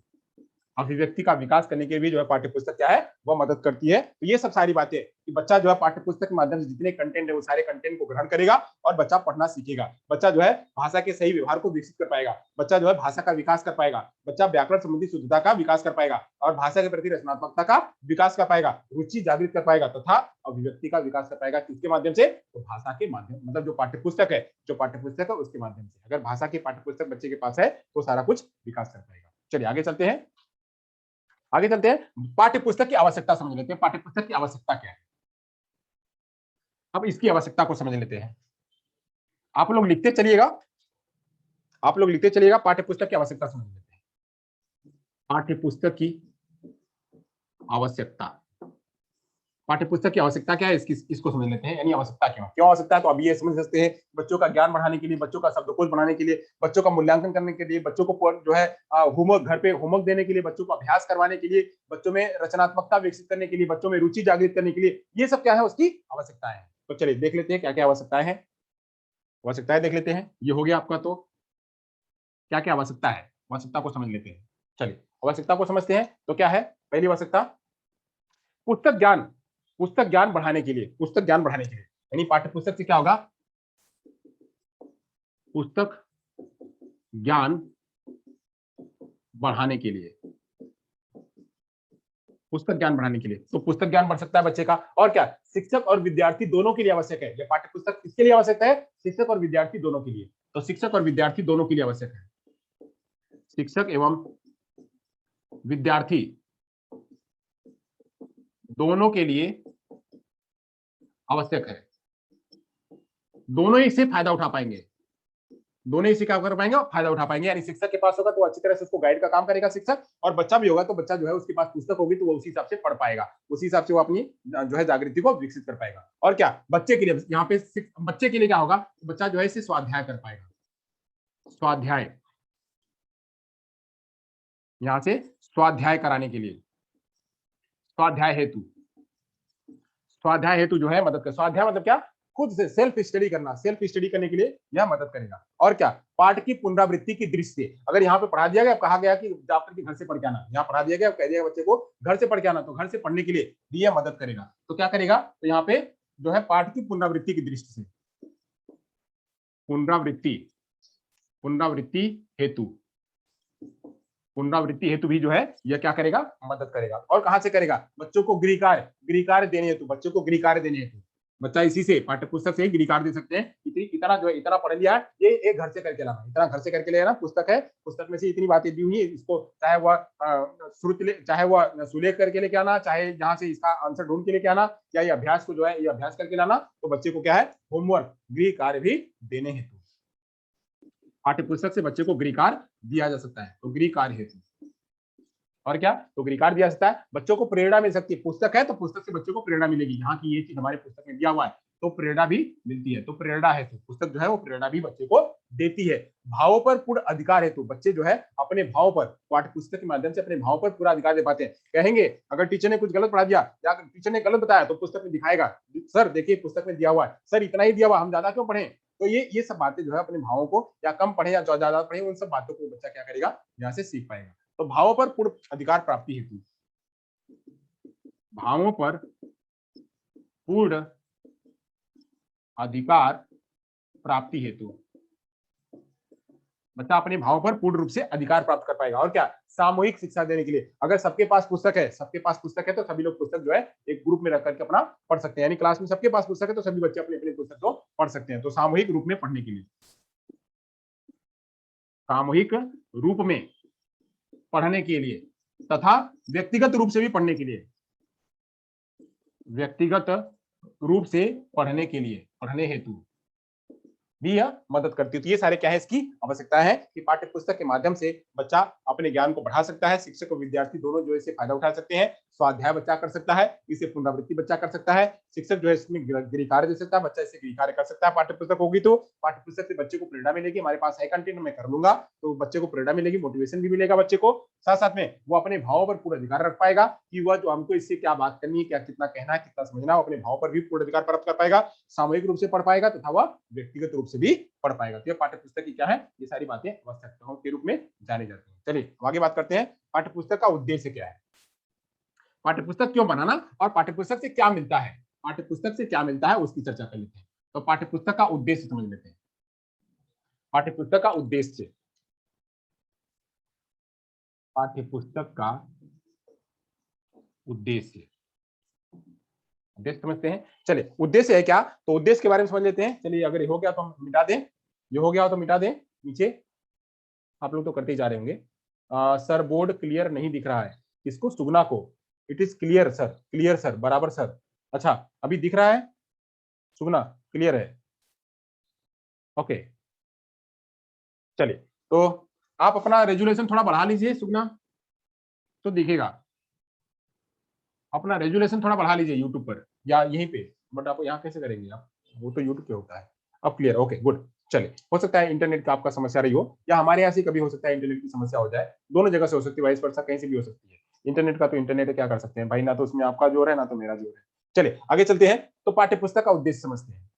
Speaker 1: अभिव्यक्ति का विकास करने के लिए भी जो है पाठ्यपुस्तक क्या है, वह मदद करती है। तो ये सब सारी बातें कि बच्चा जो है पाठ्यपुस्तक के माध्यम से जितने कंटेंट है वो सारे कंटेंट को ग्रहण करेगा और बच्चा पढ़ना सीखेगा। बच्चा जो है भाषा के सही व्यवहार को विकसित कर पाएगा। बच्चा जो है भाषा का विकास कर पाएगा। बच्चा व्याकरण संबंधी शुद्धता का विकास कर पाएगा और भाषा के प्रति रचनात्मकता का विकास कर पाएगा, रुचि जागृत कर पाएगा तथा अभिव्यक्ति का विकास कर पाएगा। किसके माध्यम से, तो भाषा के माध्यम, मतलब जो पाठ्यपुस्तक है उसके माध्यम से। अगर भाषा की पाठ्यपुस्तक बच्चे के पास है तो सारा कुछ विकास कर पाएगा। चलिए आगे चलते हैं। आगे चलते हैं, पाठ्यपुस्तक की आवश्यकता समझ लेते हैं। पाठ्यपुस्तक की आवश्यकता क्या है, अब इसकी आवश्यकता को समझ लेते हैं। आप लोग लिखते चलिएगा, पाठ्यपुस्तक की आवश्यकता समझ लेते हैं। पाठ्यपुस्तक की आवश्यकता, पाठ्यपुस्तक की आवश्यकता क्या है, इसको समझ लेते हैं। यानी आवश्यकता क्यों आवश्यकता है, तो अभी ये समझ सकते हैं। बच्चों का ज्ञान बढ़ाने के लिए, बच्चों का शब्दकोश बढ़ाने के लिए, बच्चों का मूल्यांकन करने के लिए, बच्चों को जो है होमवर्क, घर पे होमवर्क देने के लिए, बच्चों को अभ्यास करवाने के लिए, बच्चों में रचनात्मकता विकसित करने के लिए, बच्चों में रुचि जागृत करने के लिए, ये सब क्या है, उसकी आवश्यकताएं हैं। तो चलिए देख लेते हैं क्या क्या आवश्यकताएं हैं। आवश्यकताएं देख लेते हैं। ये हो गया आपका, तो क्या क्या आवश्यकता है, आवश्यकता को समझ लेते हैं। चलिए आवश्यकता को समझते हैं। तो क्या है पहली आवश्यकता, पुस्तक ज्ञान बढ़ाने के लिए, यानी पाठ्यपुस्तक से क्या होगा, पुस्तक ज्ञान बढ़ाने के लिए, तो पुस्तक ज्ञान बढ़ सकता है बच्चे का। और क्या, शिक्षक और विद्यार्थी दोनों के लिए आवश्यक है। यह पाठ्यपुस्तक किसके लिए आवश्यक है, शिक्षक और विद्यार्थी दोनों के लिए। तो शिक्षक और विद्यार्थी दोनों के लिए आवश्यक है, शिक्षक एवं विद्यार्थी दोनों के लिए आवश्यक है। दोनों ही इससे फायदा उठा पाएंगे, फायदा उठा पाएंगे। यानी शिक्षक के पास होगा तो अच्छी तरह से उसको गाइड का काम करेगा शिक्षक, और बच्चा भी होगा तो बच्चा जो है उसके पास पुस्तक होगी तो वो उसी हिसाब से पढ़ पाएगा, उसी हिसाब से वो अपनी जो है जागृति को विकसित कर पाएगा। और क्या, बच्चे के लिए यहाँ पे बच्चे के लिए क्या होगा, बच्चा जो है इसे स्वाध्याय कर पाएगा। स्वाध्याय, यहां से स्वाध्याय कराने के लिए, स्वाध्याय हेतु जो है मदद कर। स्वाध्याय मतलब क्या, खुद से सेल्फ स्टडी करने के लिए यह मदद करेगा। और क्या, पाठ की पुनरावृत्ति की दृष्टि से, अगर यहाँ पे पढ़ा दिया गया, कहा गया कि जाकर के घर से पढ़ के आना, यहाँ पढ़ा दिया गया, कह दिया बच्चे को घर से पढ़ के आना, तो घर से पढ़ने के लिए भी यह मदद करेगा। तो क्या करेगा, तो यहाँ पे जो है पाठ की पुनरावृत्ति की दृष्टि से, पुनरावृत्ति हेतु भी जो है यह क्या करेगा, मदद करेगा। और कहां से करेगा, बच्चों को गृह कार्य देने हेतु, बच्चा इसी से पाठ्यपुस्तक से गृह कार्य दे सकते हैं। इतना जो है, इतना पढ़ लिया है, ये एक घर से करके लाना, इतना घर से करके ले आना। पुस्तक है, पुस्तक में से इतनी बातें दी हुई है, इसको चाहे वह चाहे वह सुलेख करके लेके आना, चाहे जहां से इसका आंसर ढूंढ के लेके आना, या ये अभ्यास को जो है ये अभ्यास करके लाना। तो बच्चे को क्या है, होमवर्क, गृह कार्य भी देने हेतु पाठ्यपुस्तक से बच्चे को गृह कार्य दिया जा सकता है। तो गृह कार्य हेतु, और क्या, तो गृह कार्य दिया सकता है। बच्चों को प्रेरणा मिल सकती है, पुस्तक है तो पुस्तक से बच्चों को प्रेरणा मिलेगी। यहाँ की ये चीज हमारे पुस्तक में दिया हुआ है तो प्रेरणा भी मिलती है। तो प्रेरणा है तो पुस्तक जो है वो प्रेरणा भी बच्चे को देती है। भावों पर पूर्ण अधिकार है तो बच्चे जो है अपने भाव पर पाठ्य पुस्तक के माध्यम से अपने भाव पर पूरा अधिकार दे पाते हैं। कहेंगे अगर टीचर ने कुछ गलत पढ़ा दिया या अगर टीचर ने गलत बताया तो पुस्तक में दिखाएगा, सर देखिए पुस्तक में दिया हुआ है, सर इतना ही दिया हुआ, हम ज्यादा क्यों पढ़े। तो ये सब बातें जो है अपने भावों को, या कम पढ़े या ज्यादा पढ़े, उन सब बातों को बच्चा क्या करेगा, यहाँ से सीख पाएगा। तो भावों पर पूर्ण अधिकार प्राप्ति हेतु, भावों पर पूर्ण अधिकार प्राप्ति हेतु बच्चा अपने भावों पर पूर्ण रूप से अधिकार प्राप्त कर पाएगा। और क्या, सामूहिक शिक्षा देने के लिए, अगर सबके पास पुस्तक है, सबके पास पुस्तक है तो सभी लोग पुस्तक जो है एक ग्रुप में रख करके अपना पढ़ सकते हैं। यानी क्लास में सबके पास पुस्तक है तो सभी बच्चे अपने अपने पुस्तक को पढ़ सकते हैं। तो सामूहिक रूप में पढ़ने के लिए, सामूहिक रूप में पढ़ने के लिए तथा व्यक्तिगत रूप से भी पढ़ने के लिए, व्यक्तिगत रूप से पढ़ने के लिए, पढ़ने हेतु भी यह मदद करती है। तो ये सारे क्या है, इसकी आवश्यकता है कि पाठ्य पुस्तक के माध्यम से बच्चा अपने ज्ञान को बढ़ा सकता है। शिक्षक और विद्यार्थी दोनों जो इससे फायदा उठा सकते हैं। स्वाध्याय बच्चा कर सकता है, इसे पुनरावृत्ति बच्चा कर सकता है। शिक्षक जो है इसमें गृह कार्य दे सकता है, बच्चा इससे गृह कार्य कर सकता है। पाठ्य पुस्तक होगी तो पाठ्य पुस्तक से बच्चे को प्रेरणा मिलेगी, हमारे पास है कंटेंट मैं कर लूंगा, तो बच्चे को प्रेरणा मिलेगी, मोटिवेशन भी मिलेगा बच्चे को। साथ साथ में वो अपने भावों पर पूर्ण अधिकार रख पाएगा कि वह जो हमको इससे क्या बात करनी है, क्या कितना कहना है, कितना समझना है, वो अपने भाव पर भी पूर्ण अधिकार प्राप्त कर पाएगा, सामूहिक रूप से पढ़ पाएगा तथा वह व्यक्तिगत रूप से भी पढ़ पाएगा। तो ये पाठ्य पुस्तक की क्या है, ये सारी बातें आवश्यकताओं के रूप में जानी जाती हैं। चलिए आगे बात करते हैं, पाठ्य पुस्तक का उद्देश्य क्या है, पाठ्य पुस्तक क्यों बनाना और पाठ्य पुस्तक से क्या मिलता है, पाठ्य पुस्तक से क्या मिलता है उसकी चर्चा कर लेते हैं। तो पाठ्य पुस्तक का उद्देश्य समझ लेते हैं। पाठ्य पुस्तक का उद्देश्य, पाठ्य पुस्तक का उद्देश्य, उद्देश्य समझते हैं। चलिए उद्देश्य है क्या, तो उद्देश्य के बारे में समझ लेते हैं। चलिए अगर ये हो गया तो हम मिटा दें, ये हो गया हो तो मिटा दें, नीचे आप लोग तो करते ही जा रहे होंगे। सर बोर्ड क्लियर नहीं दिख रहा है, किसको, सुगना को। It is clear sir, clear sir, बराबर सर। अच्छा अभी दिख रहा है सुगना, क्लियर है, ओके। चलिए तो आप अपना रेजुलेशन थोड़ा बढ़ा लीजिए सुगना, तो दिखेगा। अपना रेजुलेशन थोड़ा बढ़ा लीजिए यूट्यूब पर या यहीं पे, बट आप यहाँ कैसे करेंगे आप, वो तो यूट्यूब पे होता है। अब क्लियर, ओके गुड। चलिए हो सकता है इंटरनेट का आपका समस्या रही हो, या हमारे यहाँ से कभी हो सकता है इंटरनेट की समस्या हो जाए, दोनों जगह से हो सकती है, वाइस वर्सा कहीं से भी हो सकती है। इंटरनेट का तो इंटरनेट है, क्या कर सकते हैं भाई, ना तो उसमें आपका जोर है ना तो मेरा जोर है। चलिए आगे चलते हैं, तो पाठ्य पुस्तक का उद्देश्य समझते हैं।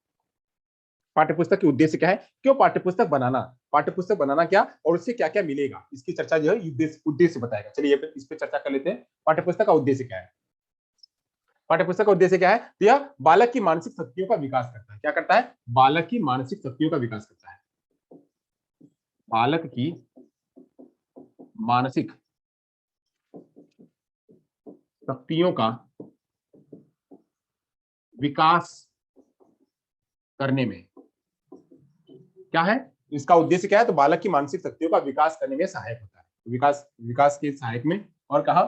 Speaker 1: पाठ्य पुस्तक के उद्देश्य क्या है, क्यों पाठ्य पुस्तक बनाना, पाठ्य पुस्तक बनाना क्या और उससे क्या क्या मिलेगा, इसकी चर्चा जो है उद्देश्य बताएगा। चलिए इस पे चर्चा कर लेते हैं। पाठ्य पुस्तक का उद्देश्य क्या है, पाठ्य पुस्तक का उद्देश्य क्या है, तो यह बालक की मानसिक शक्तियों का विकास करता है। क्या करता है, बालक की मानसिक शक्तियों का विकास करता है, बालक की मानसिक शक्तियों का विकास करने में, क्या है इसका उद्देश्य क्या है, तो बालक की मानसिक शक्तियों का विकास करने में सहायक होता है, विकास विकास के सहायक में। और कहा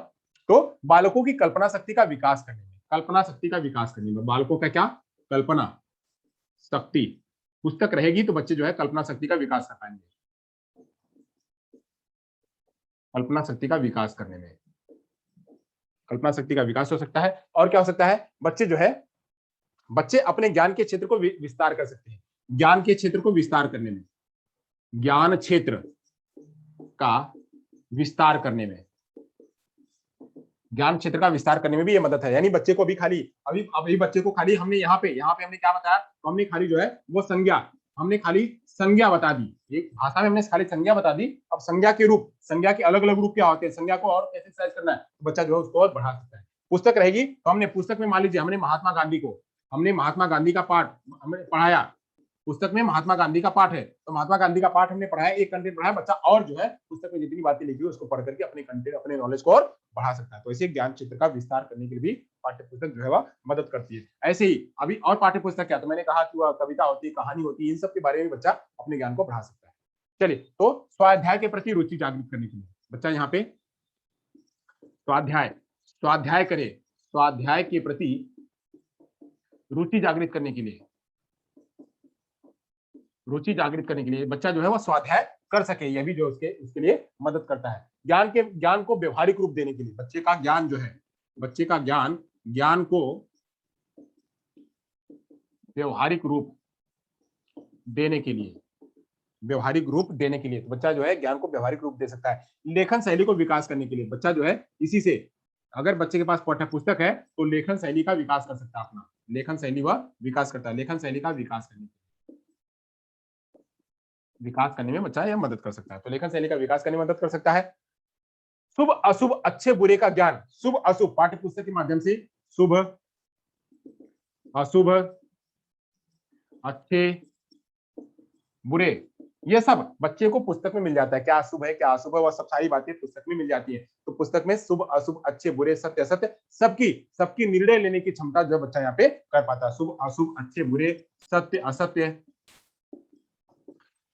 Speaker 1: तो बालकों की कल्पना शक्ति का विकास करने में, कल्पना शक्ति का विकास करने में, बालकों का क्या, कल्पना शक्ति, पुस्तक रहेगी तो बच्चे जो है कल्पना शक्ति का विकास कर पाएंगे, कल्पना शक्ति का विकास करने में, कल्पना शक्ति का विकास हो सकता है। और क्या हो सकता है, बच्चे जो है, बच्चे अपने ज्ञान के क्षेत्र को विस्तार कर सकते हैं, ज्ञान के क्षेत्र को विस्तार करने में, ज्ञान क्षेत्र का विस्तार करने में, ज्ञान क्षेत्र का विस्तार करने में भी ये मदद है। यानी बच्चे को भी खाली अभी बच्चे को खाली हमने यहाँ पे हमने क्या बताया, तो हमने खाली जो है वो संज्ञा, हमने खाली संज्ञा बता दी, एक भाषा में हमने खाली संज्ञा बता दी। अब संज्ञा के रूप, संज्ञा के अलग अलग रूप क्या होते हैं, संज्ञा को और कैसे एक्सरसाइज करना है, तो बच्चा जो है उसको और बढ़ा सकता है। पुस्तक रहेगी तो हमने पुस्तक में मान लीजिए हमने महात्मा गांधी का पाठ हमने पढ़ाया, पुस्तक में महात्मा गांधी का पाठ है तो महात्मा गांधी का पाठ हमने पढ़ाया, एक कंटेंट पढ़ाया, बच्चा और जो है पुस्तक में जितनी बातें लिखी है उसको पढ़ करके अपने कंटेंट, अपने नॉलेज को और बढ़ा सकता है। तो ऐसे ज्ञान क्षेत्र का विस्तार करने के लिए भी पाठ्य पुस्तक जो है वह मदद करती है। ऐसे ही अभी और पाठ्य पुस्तक क्या, तो मैंने कहा कि वह कविता होती है, कहानी होती है, इन सब के बारे में बच्चा अपने ज्ञान को बढ़ा सकता है। चलिए तो स्वाध्याय के प्रति रुचि जागृत करने के लिए बच्चा यहाँ पे स्वाध्याय करे, स्वाध्याय के प्रति रुचि जागृत करने के लिए, रुचि जागृत करने के लिए बच्चा जो है वो स्वाध्याय कर सके, यह भी जो उसके लिए मदद करता है। ज्ञान को व्यवहारिक रूप देने के लिए, बच्चे का ज्ञान जो है, बच्चे का ज्ञान को व्यवहारिक रूप देने के लिए, व्यवहारिक रूप देने के लिए तो बच्चा जो है ज्ञान को व्यवहारिक रूप दे सकता है। लेखन शैली को विकास करने के लिए बच्चा जो है इसी से, अगर बच्चे के पास पाठ्य पुस्तक है तो लेखन शैली का विकास कर सकता है, अपना लेखन शैली वह विकास करता है। लेखन शैली का विकास करने में बच्चा यह मदद कर सकता है, तो लेखन शैली का विकास करने में मदद कर सकता है। शुभ अशुभ अच्छे बुरे का ज्ञान, शुभ अशुभ पाठ्य पुस्तक के माध्यम से शुभ अशुभ अच्छे बुरे ये सब बच्चे को पुस्तक में मिल जाता है। क्या शुभ है क्या अशुभ है वह सब सारी बातें पुस्तक में मिल जाती है। तो पुस्तक में शुभ अशुभ अच्छे बुरे सत्य असत्य सबकी सबकी निर्णय लेने की क्षमता जो बच्चा यहाँ पे कर पाता है। शुभ अशुभ अच्छे बुरे सत्य असत्य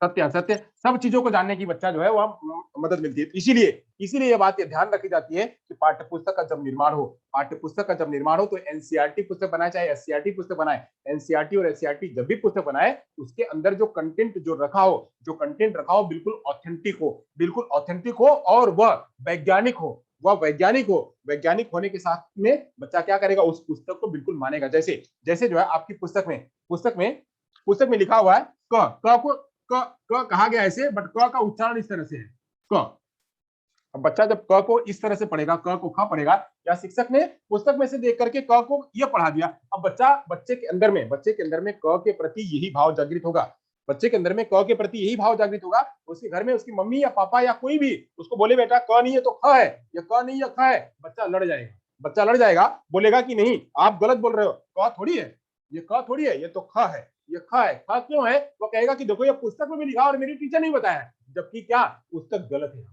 Speaker 1: सत्य असत्य सब चीजों को जानने की बच्चा जो है वह मदद मिलती है। इसीलिए इसीलिए यह बात ध्यान रखी जाती है कि पाठ्य पुस्तक का जब निर्माण हो, पाठ्य पुस्तक का जब निर्माण हो तो एनसीईआरटी पुस्तक बनाए चाहे एससीईआरटी पुस्तक बनाए, एनसीईआरटी और एससीईआरटी जब भी पुस्तक बनाए उसके अंदर जो कंटेंट जो रखा हो, जो कंटेंट रखा हो बिल्कुल ऑथेंटिक हो, बिल्कुल ऑथेंटिक हो और वह वैज्ञानिक हो, वह वैज्ञानिक हो। वैज्ञानिक होने के साथ में बच्चा क्या करेगा, उस पुस्तक को बिल्कुल मानेगा। जैसे जैसे जो है आपकी पुस्तक में लिखा हुआ है क को क कहा गया ऐसे, बट क का उच्चारण इस तरह से है क। अब बच्चा जब क को इस तरह से पढ़ेगा, क को ख पढ़ेगा, या शिक्षक ने पुस्तक में से देख करके क को ये पढ़ा दिया, अब बच्चे के अंदर में क के प्रति यही भाव जागृत होगा। बच्चे के अंदर में क के प्रति यही भाव जागृत होगा। उसके घर में उसकी मम्मी या पापा या कोई भी उसको बोले बेटा क नहीं है तो ख है, या क नहीं है ख है, बच्चा लड़ जाएगा, बोलेगा कि नहीं आप गलत बोल रहे हो, क थोड़ी है, ये क थोड़ी है, ये तो ख है, ये ख है। ख क्यों है? वो कहेगा कि देखो ये पुस्तक में भी लिखा और मेरी टीचर नहीं बताया, जबकि क्या पुस्तक गलत है,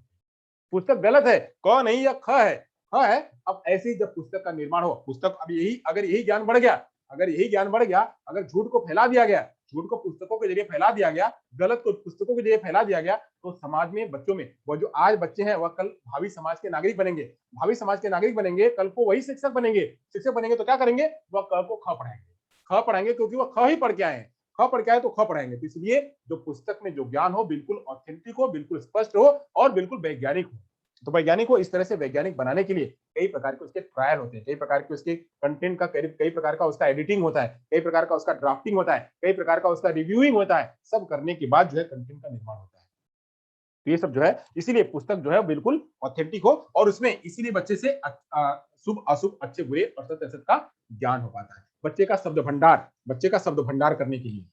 Speaker 1: पुस्तक गलत है, क नहीं या ख है, ख है। अब ऐसे ही जब पुस्तक का निर्माण हो, पुस्तक अब यही ज्ञान बढ़ गया, अगर झूठ को फैला दिया गया, झूठ को पुस्तकों के जरिए फैला दिया गया, गलत को पुस्तकों के जरिए फैला दिया गया, तो समाज में बच्चों में वो जो आज बच्चे हैं वह कल भावी समाज के नागरिक बनेंगे, कल को वही शिक्षक बनेंगे तो क्या करेंगे, वह क को ख पढ़ाएंगे क्योंकि वह ख ही पढ़ के आए हैं, ख पढ़ के आए तो ख पढ़ाएंगे। तो इसलिए जो पुस्तक में जो ज्ञान हो बिल्कुल ऑथेंटिक हो, बिल्कुल स्पष्ट हो और बिल्कुल वैज्ञानिक हो। तो वैज्ञानिक को इस तरह से वैज्ञानिक बनाने के लिए कई प्रकार के उसके ट्रायल होते हैं, कई प्रकार के उसके कंटेंट का कई प्रकार का उसका एडिटिंग होता है, कई प्रकार का उसका ड्राफ्टिंग होता है, कई प्रकार का उसका रिव्यूइंग होता है। सब करने के बाद जो है कंटेंट का निर्माण होता है। तो ये सब जो है इसीलिए पुस्तक जो है बिल्कुल ऑथेंटिक हो और उसमें इसीलिए बच्चे से शुभ अशुभ अच्छे बुरे और सत्य असत्य का ज्ञान हो पाता है। बच्चे का शब्द भंडार करने के लिए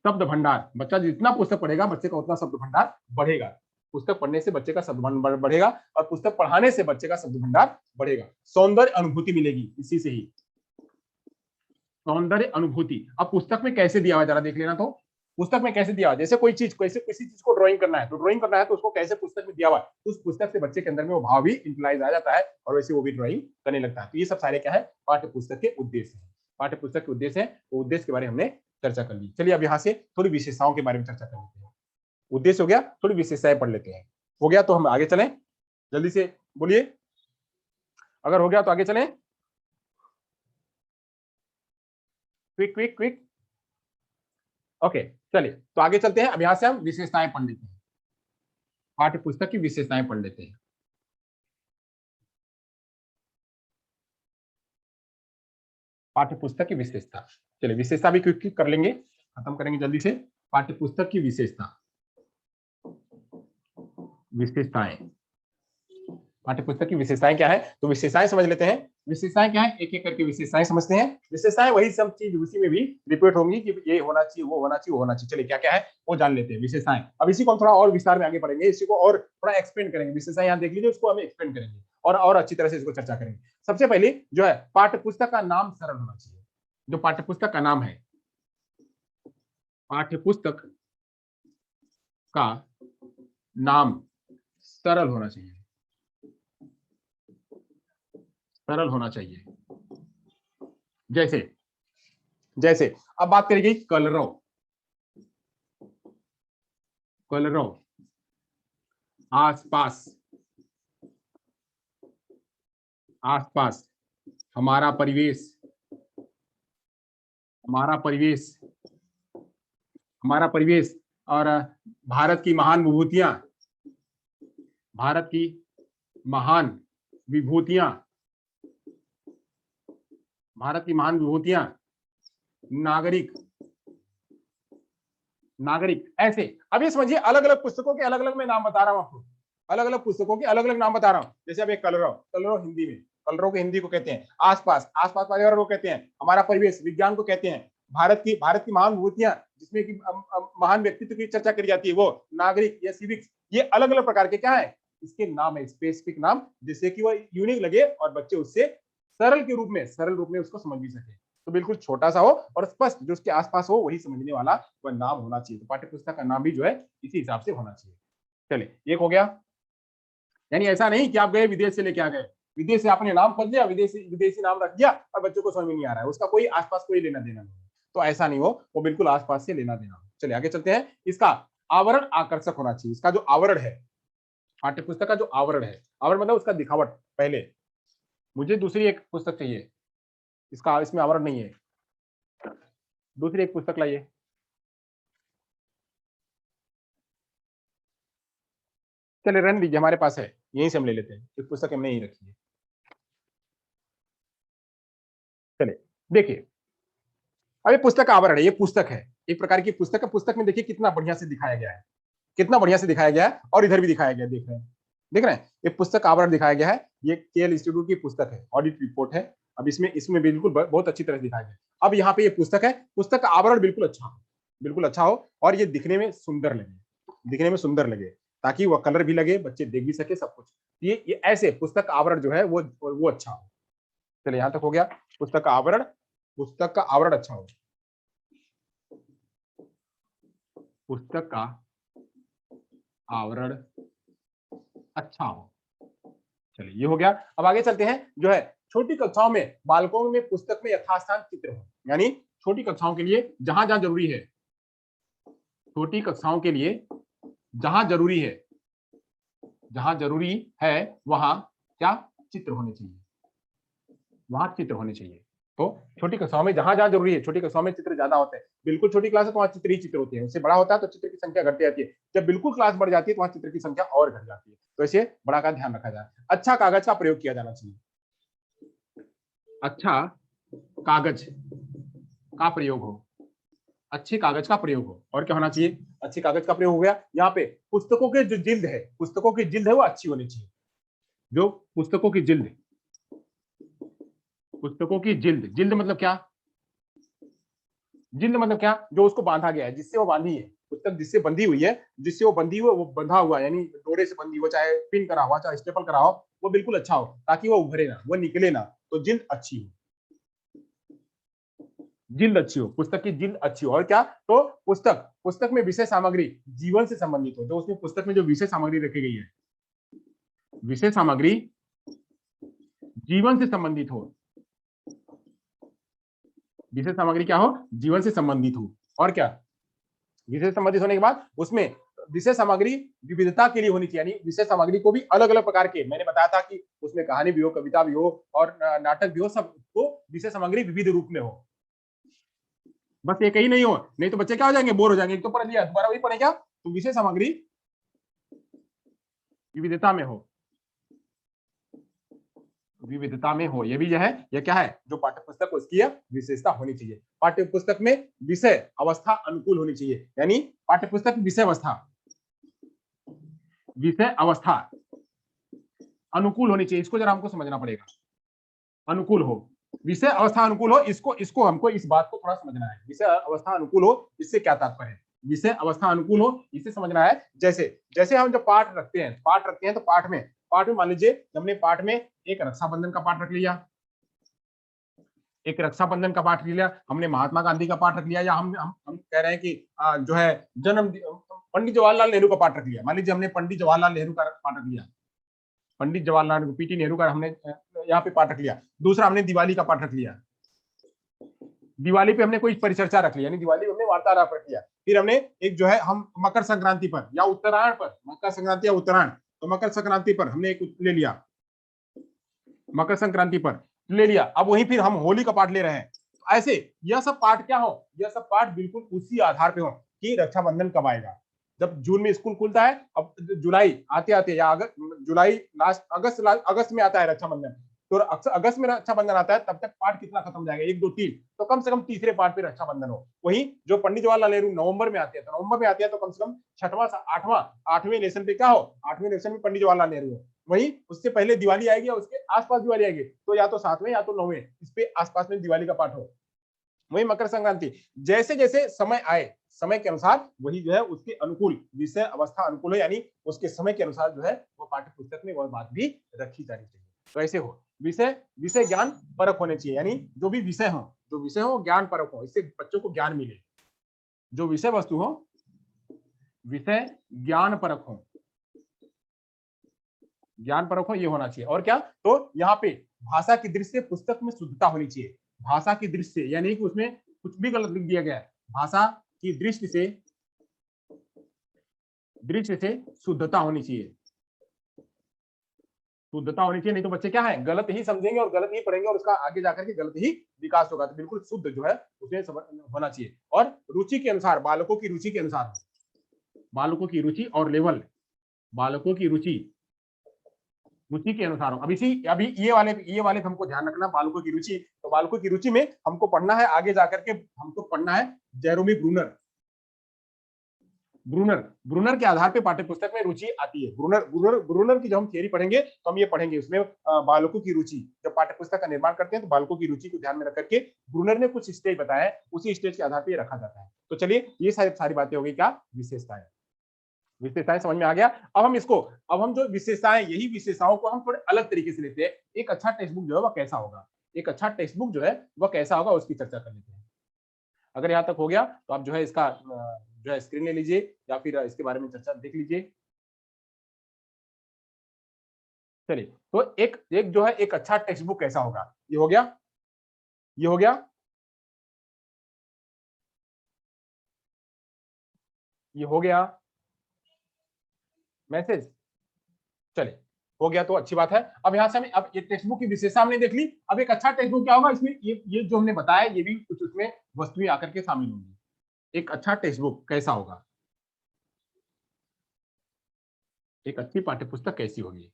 Speaker 1: शब्द भंडार, बच्चा जितना पुस्तक पढ़ेगा बच्चे का उतना शब्द भंडार बढ़ेगा। पुस्तक पढ़ने से बच्चे का शब्द भंडार बढ़ेगा और पुस्तक पढ़ाने से बच्चे का शब्द भंडार बढ़ेगा। सौंदर्य अनुभूति मिलेगी इसी से ही, सौंदर्य अनुभूति। अब पुस्तक में कैसे दिया हुआ जरा देख लेना, तो पुस्तक में कैसे दिया हुआ, जैसे किसी चीज को ड्राइंग करना है तो उसको कैसे पुस्तक में दिया हुआ है, तो उस पुस्तक से बच्चे के अंदर में वो भाव भी इंप्लाइज आ जाता है और वैसे वो भी ड्राइंग करने लगता है। तो ये सब सारे क्या है, पाठ्य पुस्तक के उद्देश्य है, पाठ्य पुस्तक के उद्देश्य है। तो उद्देश्य के बारे में हमने चर्चा कर ली। चलिए अब यहाँ से थोड़ी विशेषताओं के बारे में चर्चा कर लेते हैं। उद्देश्य हो गया, थोड़ी विशेषताएं पढ़ लेते हैं। हो गया तो हम आगे चलें, जल्दी से बोलिए, अगर हो गया तो आगे चलें, क्विक। ओके चलिए तो आगे चलते हैं। अब यहां से हम विशेषताएं पढ़ लेते हैं, पाठ्य पुस्तक की विशेषताएं पढ़ लेते हैं। पाठ्य पुस्तक की विशेषता, चलिए विशेषता भी क्विक कर लेंगे, खत्म करेंगे जल्दी से। पाठ्य पुस्तक की विशेषताएं, पाठ्य पुस्तक की विशेषताएं क्या है, तो विशेषताएं समझ लेते हैं। विशेषताएं क्या है, एक एक करके विशेषताएं समझते हैं। विशेषताएं वही सब चीज उसी में भी रिपीट होंगी कि ये होना चाहिए, वो होना चाहिए, वो होना चाहिए। चलिए क्या क्या है वो जान लेते हैं विशेषताएं। अब इसी को हम थोड़ा और विस्तार में आगे बढ़ेंगे, इसी को और थोड़ा एक्सप्लेन करेंगे। विशेषताएं यहाँ देख लीजिए, उसको हम एक्सप्लेन करेंगे और अच्छी तरह से इसको चर्चा करेंगे। सबसे पहले जो है पाठ्य पुस्तक का नाम सरल होना चाहिए। जो पाठ्य पुस्तक का नाम है, पाठ्य पुस्तक का नाम सरल होना चाहिए, सरल होना चाहिए। जैसे अब बात करेंगे कलरव, आसपास, हमारा परिवेश, और भारत की महान विभूतियां, भारत की महान विभूतियां, नागरिक, नागरिक, ऐसे। अब ये समझिए अलग अलग पुस्तकों के अलग अलग मैं नाम बता रहा हूं आपको, अलग अलग पुस्तकों के अलग अलग नाम बता रहा हूं। जैसे अब एक कलरव, कलरव हिंदी में, कलरव को हिंदी को कहते हैं आसपास, आसपास पर्यावरण को कहते हैं, हमारा परिवेश विज्ञान को कहते हैं, भारत की महान विभूतियां जिसमें कि महान व्यक्तित्व की चर्चा करी जाती है वो नागरिक या सिविक्स, ये अलग अलग प्रकार के क्या है, इसके नाम है, स्पेसिफिक नाम, जिससे कि वो यूनिक लगे और बच्चे उससे सरल के रूप में, सरल रूप में उसको समझ भी सके। तो बिल्कुल छोटा सा हो और स्पष्ट, जो उसके आसपास हो वही समझने वाला वह नाम होना चाहिए। तो पाठ्य पुस्तक का नाम भी जो है इसी हिसाब से होना चाहिए। चलिए एक हो गया। यानी ऐसा नहीं कि आप गए विदेश से लेके आ गए, विदेश से आपने नाम खोज लिया, विदेशी विदेशी नाम रख दिया और बच्चों को समझ में नहीं आ रहा है, उसका कोई आसपास कोई लेना देना नहीं। तो ऐसा नहीं हो, वो बिल्कुल आसपास से लेना देना हो। चलिए आगे चलते हैं। इसका आवरण आकर्षक होना चाहिए। इसका जो आवरण है, पाठ्य पुस्तक का जो आवरण है, आवरण मतलब उसका दिखावट। पहले मुझे दूसरी एक पुस्तक चाहिए, इसका इसमें आवरण नहीं है, दूसरी एक पुस्तक लाइए। चलिए रहने दीजिए, हमारे पास है, यहीं से हम ले लेते हैं, इस पुस्तक हमने यहीं रखी है। चलिए देखिए, अब ये पुस्तक का आवरण है, ये पुस्तक है, एक प्रकार की पुस्तक है। पुस्तक में देखिए कितना बढ़िया से दिखाया गया है, कितना बढ़िया से दिखाया गया है, और इधर भी दिखाया गया, देख रहे हैं, देख रहे हैं, ये पुस्तक का आवरण दिखाया गया है। ये केएल इंस्टीट्यूट की पुस्तक है, ऑडिट रिपोर्ट है। अब इसमें इसमें बिल्कुल बहुत अच्छी तरह से दिखाया गया। अब यहाँ पे ये पुस्तक है, पुस्तक का आवरण बिल्कुल अच्छा हो, बिल्कुल अच्छा हो, और ये दिखने में सुंदर लगे, दिखने में सुंदर लगे, ताकि वह कलर भी लगे, बच्चे देख भी सके सब कुछ। ये ऐसे पुस्तक का आवरण जो है वो अच्छा हो। चलिए यहाँ तक हो गया, पुस्तक का आवरण, पुस्तक का आवरण अच्छा हो, पुस्तक का आवरण अच्छा हो। चलिए ये हो गया। अब आगे चलते हैं, जो है छोटी कक्षाओं में बालकों में पुस्तक में यथास्थान चित्र हो, यानी छोटी कक्षाओं के लिए जहां जहां जरूरी है, छोटी कक्षाओं के लिए जहां जरूरी है, जहां जरूरी है वहां क्या चित्र होने चाहिए, वहां चित्र होने चाहिए। तो छोटी कक्षाओं में जहां जहां जरूरी है, छोटी कक्षाओं में चित्र ज्यादा होते हैं। बिल्कुल छोटी क्लास है तो वहां चित्र ही चित्र होते हैं, उससे बड़ा होता है तो चित्र की संख्या घटती जाती है। जब बिल्कुल क्लास बढ़ जाती है तो वहां चित्र की संख्या और घट जाती है। तो इसे बड़ा का ध्यान रखा जाए। अच्छा कागज का प्रयोग किया जाना चाहिए, अच्छा कागज का प्रयोग हो, अच्छे कागज का प्रयोग हो। और क्या होना चाहिए, अच्छे कागज का प्रयोग हो गया। यहाँ पे पुस्तकों के जो जिल्द है, पुस्तकों की जिल्द है वो अच्छी होनी चाहिए। जो पुस्तकों की जिल्द, पुस्तकों की जिल्द, जिल्द मतलब क्या, जिल्द मतलब क्या, जो उसको बांधा गया है, जिससे वो बांधी है, पुस्तक जिससे बंधी हुई है, जिससे वो बंधी हुई है, वो बंधा हुआ है, यानी डोरे से बंधी हो, चाहे पिन करा हुआ, चाहे स्टेपल करा हो, वो बिल्कुल अच्छा हो, ताकि वो उभरे ना, वो निकले ना। तो जिल्द अच्छी हो, जिल्द अच्छी हो, पुस्तक की जिल्द अच्छी हो। और क्या, तो पुस्तक, पुस्तक में विषय सामग्री जीवन से संबंधित हो। जो उसमें पुस्तक में जो विषय सामग्री रखी गई है, विषय सामग्री जीवन से संबंधित हो, विषय सामग्री क्या हो, जीवन से संबंधित हो। और क्या, विषय संबंधित होने के बाद उसमें विषय सामग्री विविधता के लिए होनी चाहिए, यानी विषय सामग्री को भी अलग अलग प्रकार के, मैंने बताया था कि उसमें कहानी भी हो, कविता भी हो और नाटक भी हो, सबको विषय सामग्री विविध रूप में हो। बस एक ही नहीं हो, नहीं तो बच्चे क्या हो जाएंगे, बोर हो जाएंगे, एक तो पढ़ लिया दोबारा वही पढ़े क्या। तो विषय सामग्री विविधता में हो, विविधता में हो, ये भी जो है, ये क्या है, जो पाठ्य पुस्तक को उसकी विशेषता होनी चाहिए। पाठ्य पुस्तक में विषय अवस्था अनुकूल होनी चाहिए, यानी पाठ्य पुस्तक विषय अवस्था, विषय अवस्था अनुकूल होनी चाहिए। इसको जरा हमको समझना पड़ेगा, अनुकूल हो, विषय अवस्था अनुकूल हो, इसको इसको हमको इस बात को थोड़ा समझना है। विषय अवस्था अनुकूल हो, इससे क्या तात्पर्य है, विषय अवस्था अनुकूल हो, इसे समझना है। जैसे जैसे हम जब पाठ रखते हैं, पाठ रखते हैं, तो पाठ में मान लीजिए हमने पाठ में एक रक्षाबंधन का पाठ रख लिया, एक रक्षाबंधन का पाठ लिया, हमने महात्मा गांधी का पाठ रख लिया, या हम कह रहे हैं कि जो है जन्म, पंडित जवाहरलाल नेहरू का पाठ रख लिया। मान लीजिए हमने पंडित जवाहरलाल नेहरू का पाठ रख लिया, पंडित जवाहरलाल पीटी नेहरू का हमने यहाँ पे पाठ रख लिया। दूसरा हमने दिवाली का पाठ रख लिया, दिवाली पे हमने कोई परिचर्चा रख लिया, यानी दिवाली हमने वार्तालाप रख लिया। फिर हमने एक जो है हम मकर संक्रांति पर या उत्तरायण पर, मकर संक्रांति या उत्तरायण, तो मकर संक्रांति पर हमने एक ले लिया, मकर संक्रांति पर ले लिया। अब वही फिर हम होली का पाठ ले रहे हैं। ऐसे यह सब पाठ क्या हो, यह सब पाठ बिल्कुल उसी आधार पे हो कि रक्षाबंधन कब आएगा। जब जून में स्कूल खुलता है, अब जुलाई आते आते या जुलाई लास्ट अगस्त में आता है रक्षाबंधन, तो अक्सर अगस्त में रक्षाबंधन आता है, तब तक पाठ कितना खत्म हो जाएगा, 1 2 3, तो कम से कम तीसरे पाठ पे रक्षाबंधन हो। वही जो पंडित जवाहरलाल नेहरू नवंबर में आते हैं, तो नवंबर में आते हैं तो कम से कम छठवां आठवें लेसन पे क्या हो, 8वें लेसन में पंडित जवाहरलाल नेहरू हो। वही उससे पहले दिवाली आएगी या उसके आसपास दिवाली आएगी, तो या तो 7वें या तो 9वें, इस पे आसपास में दिवाली का पाठ हो। वही मकर संक्रांति, जैसे जैसे समय आए, समय के अनुसार वही जो है उसके अनुकूल विषय अवस्था अनुकूल है, यानी उसके समय के अनुसार जो है वो पाठ्य पुस्तक में वह बात भी रखी जानी चाहिए। तो ऐसे हो विषय विषय ज्ञान परक होने चाहिए, यानी जो भी विषय हो ज्ञान परक हो, इससे बच्चों को ज्ञान मिले। जो विषय वस्तु हो विषय ज्ञान परक हो, ज्ञान परक हो, ये होना चाहिए। और क्या, तो यहाँ पे भाषा की दृष्टि से पुस्तक में शुद्धता होनी चाहिए। भाषा की दृष्टि से, यानी कि उसमें कुछ भी गलत लिख दिया गया है, भाषा की दृष्टि से शुद्धता होनी चाहिए, शुद्धता होनी चाहिए। नहीं तो बच्चे क्या है, गलत ही समझेंगे और गलत ही पढ़ेंगे और उसका आगे जाकर के गलत ही विकास होगा। तो बिल्कुल शुद्ध जो है उसमें होना चाहिए। और रुचि के अनुसार, बालकों की रुचि के अनुसार, बालकों की रुचि और लेवल, बालकों की रुचि के अनुसार हो। अभी ये वाले हमको ध्यान रखना, बालकों की रुचि। तो बालकों की रुचि में हमको पढ़ना है, आगे जाकर के हमको पढ़ना है जेरोमी ब्रूनर। ब्रूनर के आधार पे पाठ्य पुस्तक में रुचि आती है। ब्रूनर की जब हम थियरी पढ़ेंगे तो हम ये पढ़ेंगे उसमें बालकों की रुचि, जब पाठ्य पुस्तक का निर्माण करते हैं तो बालकों की रुचि को ध्यान में रख करके ब्रूनर ने कुछ स्टेज बताया है, उसी स्टेज के आधार पे रखा जाता है। तो चलिए ये सारी बातें हो गई, क्या विशेषताएं समझ में आ गया। अब हम जो विशेषताएं, यही विशेषताओं को हम थोड़े अलग तरीके से लेते हैं। एक अच्छा टेक्स्ट बुक जो है वह कैसा होगा, एक अच्छा टेक्स्ट बुक जो है वह कैसा होगा, उसकी चर्चा कर लेते हैं। अगर यहाँ तक हो गया तो आप जो है इसका जो है स्क्रीन ले लीजिए या फिर इसके बारे में चर्चा देख लीजिए। चलिए, तो एक जो है एक अच्छा टेक्स्ट बुक कैसा होगा, ये हो गया, ये हो गया, ये हो गया मैसेज। चलिए, हो गया तो अच्छी बात है। अब यहाँ से हमें, अब ये टेक्स्ट बुक की विशेषता हमने देख ली। अब एक अच्छा टेक्स्ट बुक क्या होगा, इसमें ये जो हमने बताया ये भी कुछ उसमें वस्तुएं आकर के शामिल होंगी। एक अच्छा टेक्स्ट बुक कैसा होगा, एक अच्छी पाठ्यपुस्तक कैसी होगी,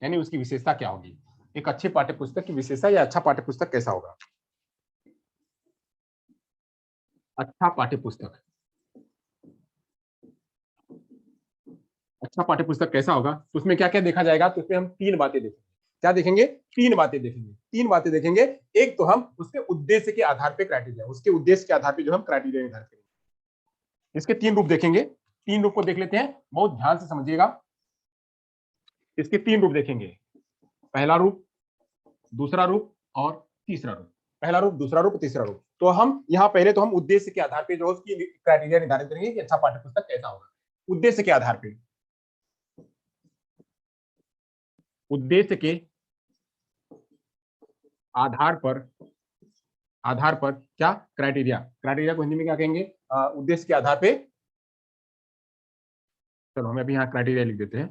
Speaker 1: यानी उसकी विशेषता क्या होगी। एक अच्छी पाठ्यपुस्तक की विशेषता या अच्छा पाठ्यपुस्तक कैसा होगा। अच्छा पाठ्यपुस्तक, अच्छा पाठ्यपुस्तक कैसा होगा, तो उसमें क्या क्या देखा जाएगा। तो उसमें हम 3 बातें देखेंगे। क्या देखेंगे, 3 बातें देखेंगे, 3 बातें देखेंगे। एक तो हम उसके उद्देश्य के आधार पे क्राइटेरिया, उसके उद्देश्य के आधार पे जो हम क्राइटेरिया निर्धारित करेंगे। इसके 3 रूप देखेंगे, 3 रूप को देख लेते हैं, बहुत ध्यान से समझिएगा। इसके 3 रूप देखेंगे, पहला रूप, दूसरा रूप और तीसरा रूप। पहला रूप, दूसरा रूप, तीसरा रूप। तो हम यहाँ पहले तो हम उद्देश्य के आधार पे जो उसकी क्राइटेरिया निर्धारित करेंगे कि अच्छा पाठ्यपुस्तक कैसा होगा। उद्देश्य के आधार पे, उद्देश्य के आधार पर क्या क्राइटेरिया, क्राइटेरिया को हिंदी में क्या कहेंगे, उद्देश्य के आधार पे। चलो हम अभी यहाँ क्राइटेरिया लिख देते हैं।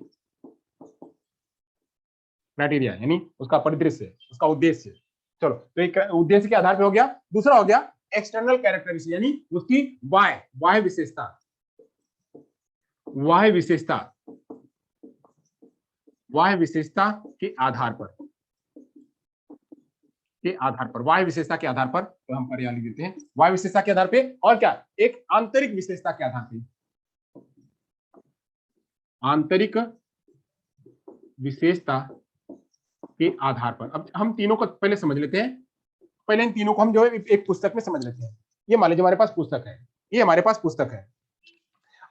Speaker 1: क्राइटेरिया यानी उसका परिदृश्य, उसका उद्देश्य। चलो, तो एक उद्देश्य के आधार पे हो गया। दूसरा हो गया एक्सटर्नल कैरेक्टरिस्टिक, यानी उसकी वाह विशेषता, वाह विशेषता, वाह विशेषता के आधार पर, वाह विशेषता के आधार पर, तो हम पर्याय लिख देते हैं वाह विशेषता के आधार पे। और क्या, एक आंतरिक विशेषता के आधार पे, आंतरिक विशेषता के आधार पर। अब हम तीनों को पहले समझ लेते हैं। पहले इन तीनों को हम जो है एक पुस्तक में समझ लेते हैं। ये मान लीजिए हमारे पास पुस्तक है, ये हमारे पास पुस्तक है।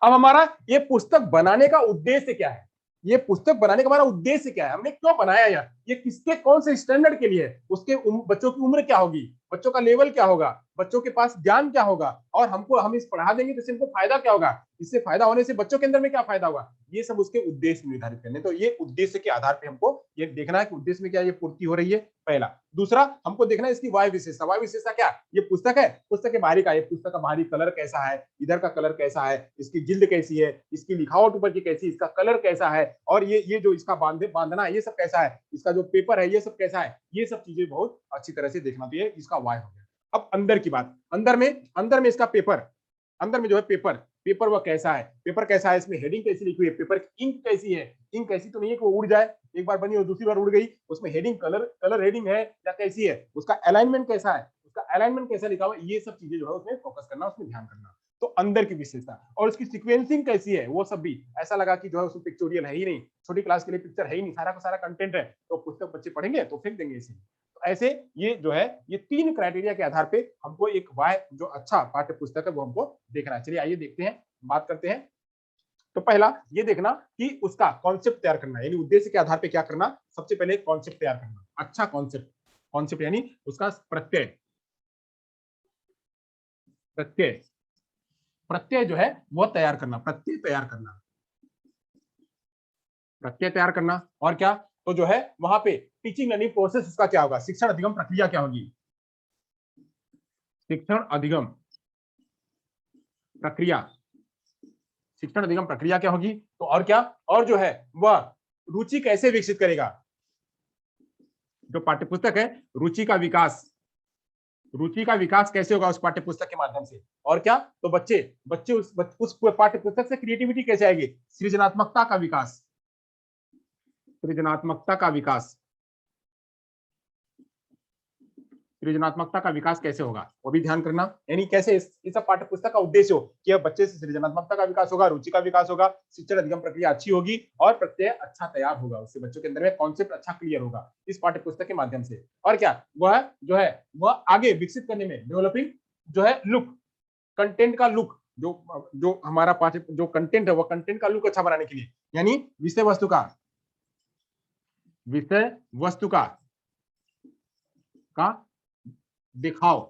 Speaker 1: अब हमारा ये पुस्तक बनाने का उद्देश्य क्या है, ये पुस्तक बनाने का हमारा उद्देश्य क्या है, हमने क्यों बनाया यार, ये किसके कौन से स्टैंडर्ड के लिए है, उसके बच्चों की उम्र क्या होगी, बच्चों का लेवल क्या होगा, बच्चों के पास ज्ञान क्या होगा, और हम इस पढ़ा देंगे तो इससे इनको फायदा क्या होगा, इससे फायदा होने से बच्चों के अंदर में क्या फायदा होगा, ये सब उसके उद्देश्य निर्धारित करने। तो ये उद्देश्य के आधार पे हमको ये देखना है कि उद्देश्य में क्या ये पूर्ति हो रही है, पहला। दूसरा, हमको देखना है इसकी वाह विशेषता। वाह विशेषता क्या, ये पुस्तक है, पुस्तक के बाहरी का, ये पुस्तक का बाहरी कलर कैसा है, इधर का कलर कैसा है, इसकी जिल्द कैसी है, इसकी लिखावट ऊपर की कैसी, इसका कलर कैसा है, और ये जो इसका बांधना ये सब कैसा है, इसका जो पेपर है ये सब कैसा है, ये सब चीजें बहुत अच्छी तरह से देखना चाहिए। इसका वाह हो गया। अब अंदर की बात, अंदर में इसका पेपर, अंदर में जो है पेपर, पेपर वह कैसा है, पेपर कैसा है, इसमें हेडिंग कैसी लिखी हुई है, पेपर की इंक कैसी है, इंक ऐसी तो नहीं है कि वो उड़ जाए, एक बार बनी और दूसरी बार उड़ गई, उसमें हेडिंग कलर हेडिंग है या कैसी है, उसका अलाइनमेंट कैसा है, उसका अलाइनमेंट कैसा लिखा हुआ है, ये सब चीजें जो है उसमें फोकस करना, उसमें ध्यान करना। तो अंदर की विशेषता और उसकी सीक्वेंसिंग कैसी है, वो सब भी ऐसा लगा कि जो है उसमें पिक्चोरियल है ही नहीं, छोटी क्लास के लिए पिक्चर है ही नहीं, सारा का सारा कंटेंट है, तो पुस्तक बच्चे पढ़ेंगे तो फेंक देंगे इसे। तो ऐसे ये जो है ये 3 क्राइटेरिया के आधार पे हमको एक वाय जो अच्छा पाठ्य पुस्तक है वो हमको देखना है। चलिए आइए देखते हैं, बात करते हैं। तो पहला ये देखना कि उसका कॉन्सेप्ट तैयार करना, यानी उद्देश्य के आधार पे क्या करना, सबसे पहले कॉन्सेप्ट तैयार करना, अच्छा कॉन्सेप्ट, कॉन्सेप्ट यानी उसका प्रत्यय, प्रत्यय प्रत्यय जो है वो तैयार करना, प्रत्यय तैयार करना, प्रत्यय तैयार करना। और क्या, तो जो है वहां पे टीचिंग लर्निंग प्रोसेस उसका क्या होगा, शिक्षण अधिगम प्रक्रिया क्या होगी, शिक्षण अधिगम प्रक्रिया, शिक्षण अधिगम प्रक्रिया क्या होगी, तो और क्या, और जो है वह रुचि कैसे विकसित करेगा, जो पाठ्यपुस्तक है रुचि का विकास, रुचि का विकास कैसे होगा उस पाठ्यपुस्तक के माध्यम से। और क्या, तो बच्चे बच्चे उस पाठ्यपुस्तक से क्रिएटिविटी कैसे आएगी, सृजनात्मकता का विकास, सृजनात्मकता का विकास, सृजनात्मकता का विकास कैसे होगा वो भी ध्यान करना, यानी कैसे इस सब पाठ्य पुस्तक का उद्देश्य हो कि बच्चे से सृजनात्मकता का विकास होगा, रुचि का विकास होगा, शिक्षण अधिगम प्रक्रिया अच्छी होगी और प्रत्यय अच्छा तैयार होगा, उससे बच्चों के अंदर में कॉन्सेप्ट अच्छा क्लियर होगा इस पाठ्य पुस्तक के माध्यम से। और क्या, वह जो है वह आगे विकसित करने में डेवलपिंग जो है लुक, कंटेंट का लुक, जो जो हमारा पाठ्य जो कंटेंट है वो कंटेंट का लुक अच्छा बनाने के लिए, यानी विषय वस्तु का, विषय वस्तु का दिखाओ,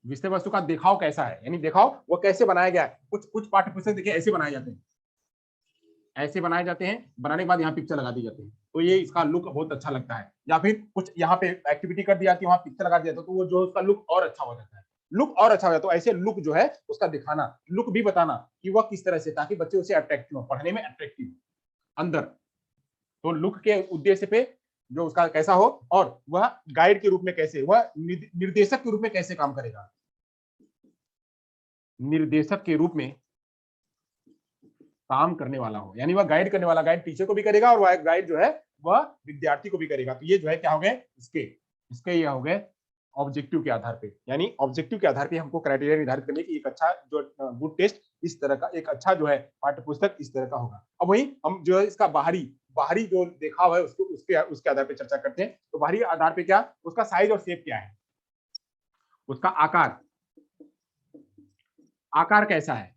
Speaker 1: विषय वस्तु का दिखाव कैसा है, यानी दिखाओ वो कैसे बनाया गया है। कुछ कुछ पाठ्य पुस्तक देखिए ऐसे बनाए जाते हैं, ऐसे बनाए जाते हैं, बनाने के बाद यहाँ पिक्चर लगा दी जाती है, तो ये इसका लुक बहुत अच्छा लगता है। या फिर कुछ यहाँ पे एक्टिविटी कर दी जाती है, वहां पिक्चर लगा दिया जाता है, तो वो जो उसका लुक और अच्छा हो जाता है, लुक और अच्छा हो जाता है। तो ऐसे लुक जो है उसका दिखाना, लुक भी बताना कि वह किस तरह से, ताकि बच्चे उसे अट्रैक्टिव हो, पढ़ने में अट्रैक्टिव अंदर। तो लुक के उद्देश्य पे जो उसका कैसा हो, और वह गाइड के रूप में कैसे, वह निर्देशक के रूप में कैसे काम करेगा, निर्देशक के रूप में काम करने वाला हो, यानी वह गाइड करने वाला, गाइड टीचर को भी करेगा और वह गाइड जो है वह विद्यार्थी को भी करेगा। तो ये जो है क्या हो गए इसके, इसके ये हो गए ऑब्जेक्टिव के आधार पे, यानी ऑब्जेक्टिव के आधार पे हमको क्राइटेरिया निर्धारित करने की एक अच्छा जो गुड टेस्ट इस तरह का, एक अच्छा जो है पाठ्य पुस्तक इस तरह का होगा। अब वही हम जो है इसका बाहरी बाहरी जो देखा हुआ है उसको उसके आधार पे चर्चा करते हैं। तो बाहरी आधार पे क्या, उसका साइज और शेप क्या है, उसका आकार, आकार कैसा है,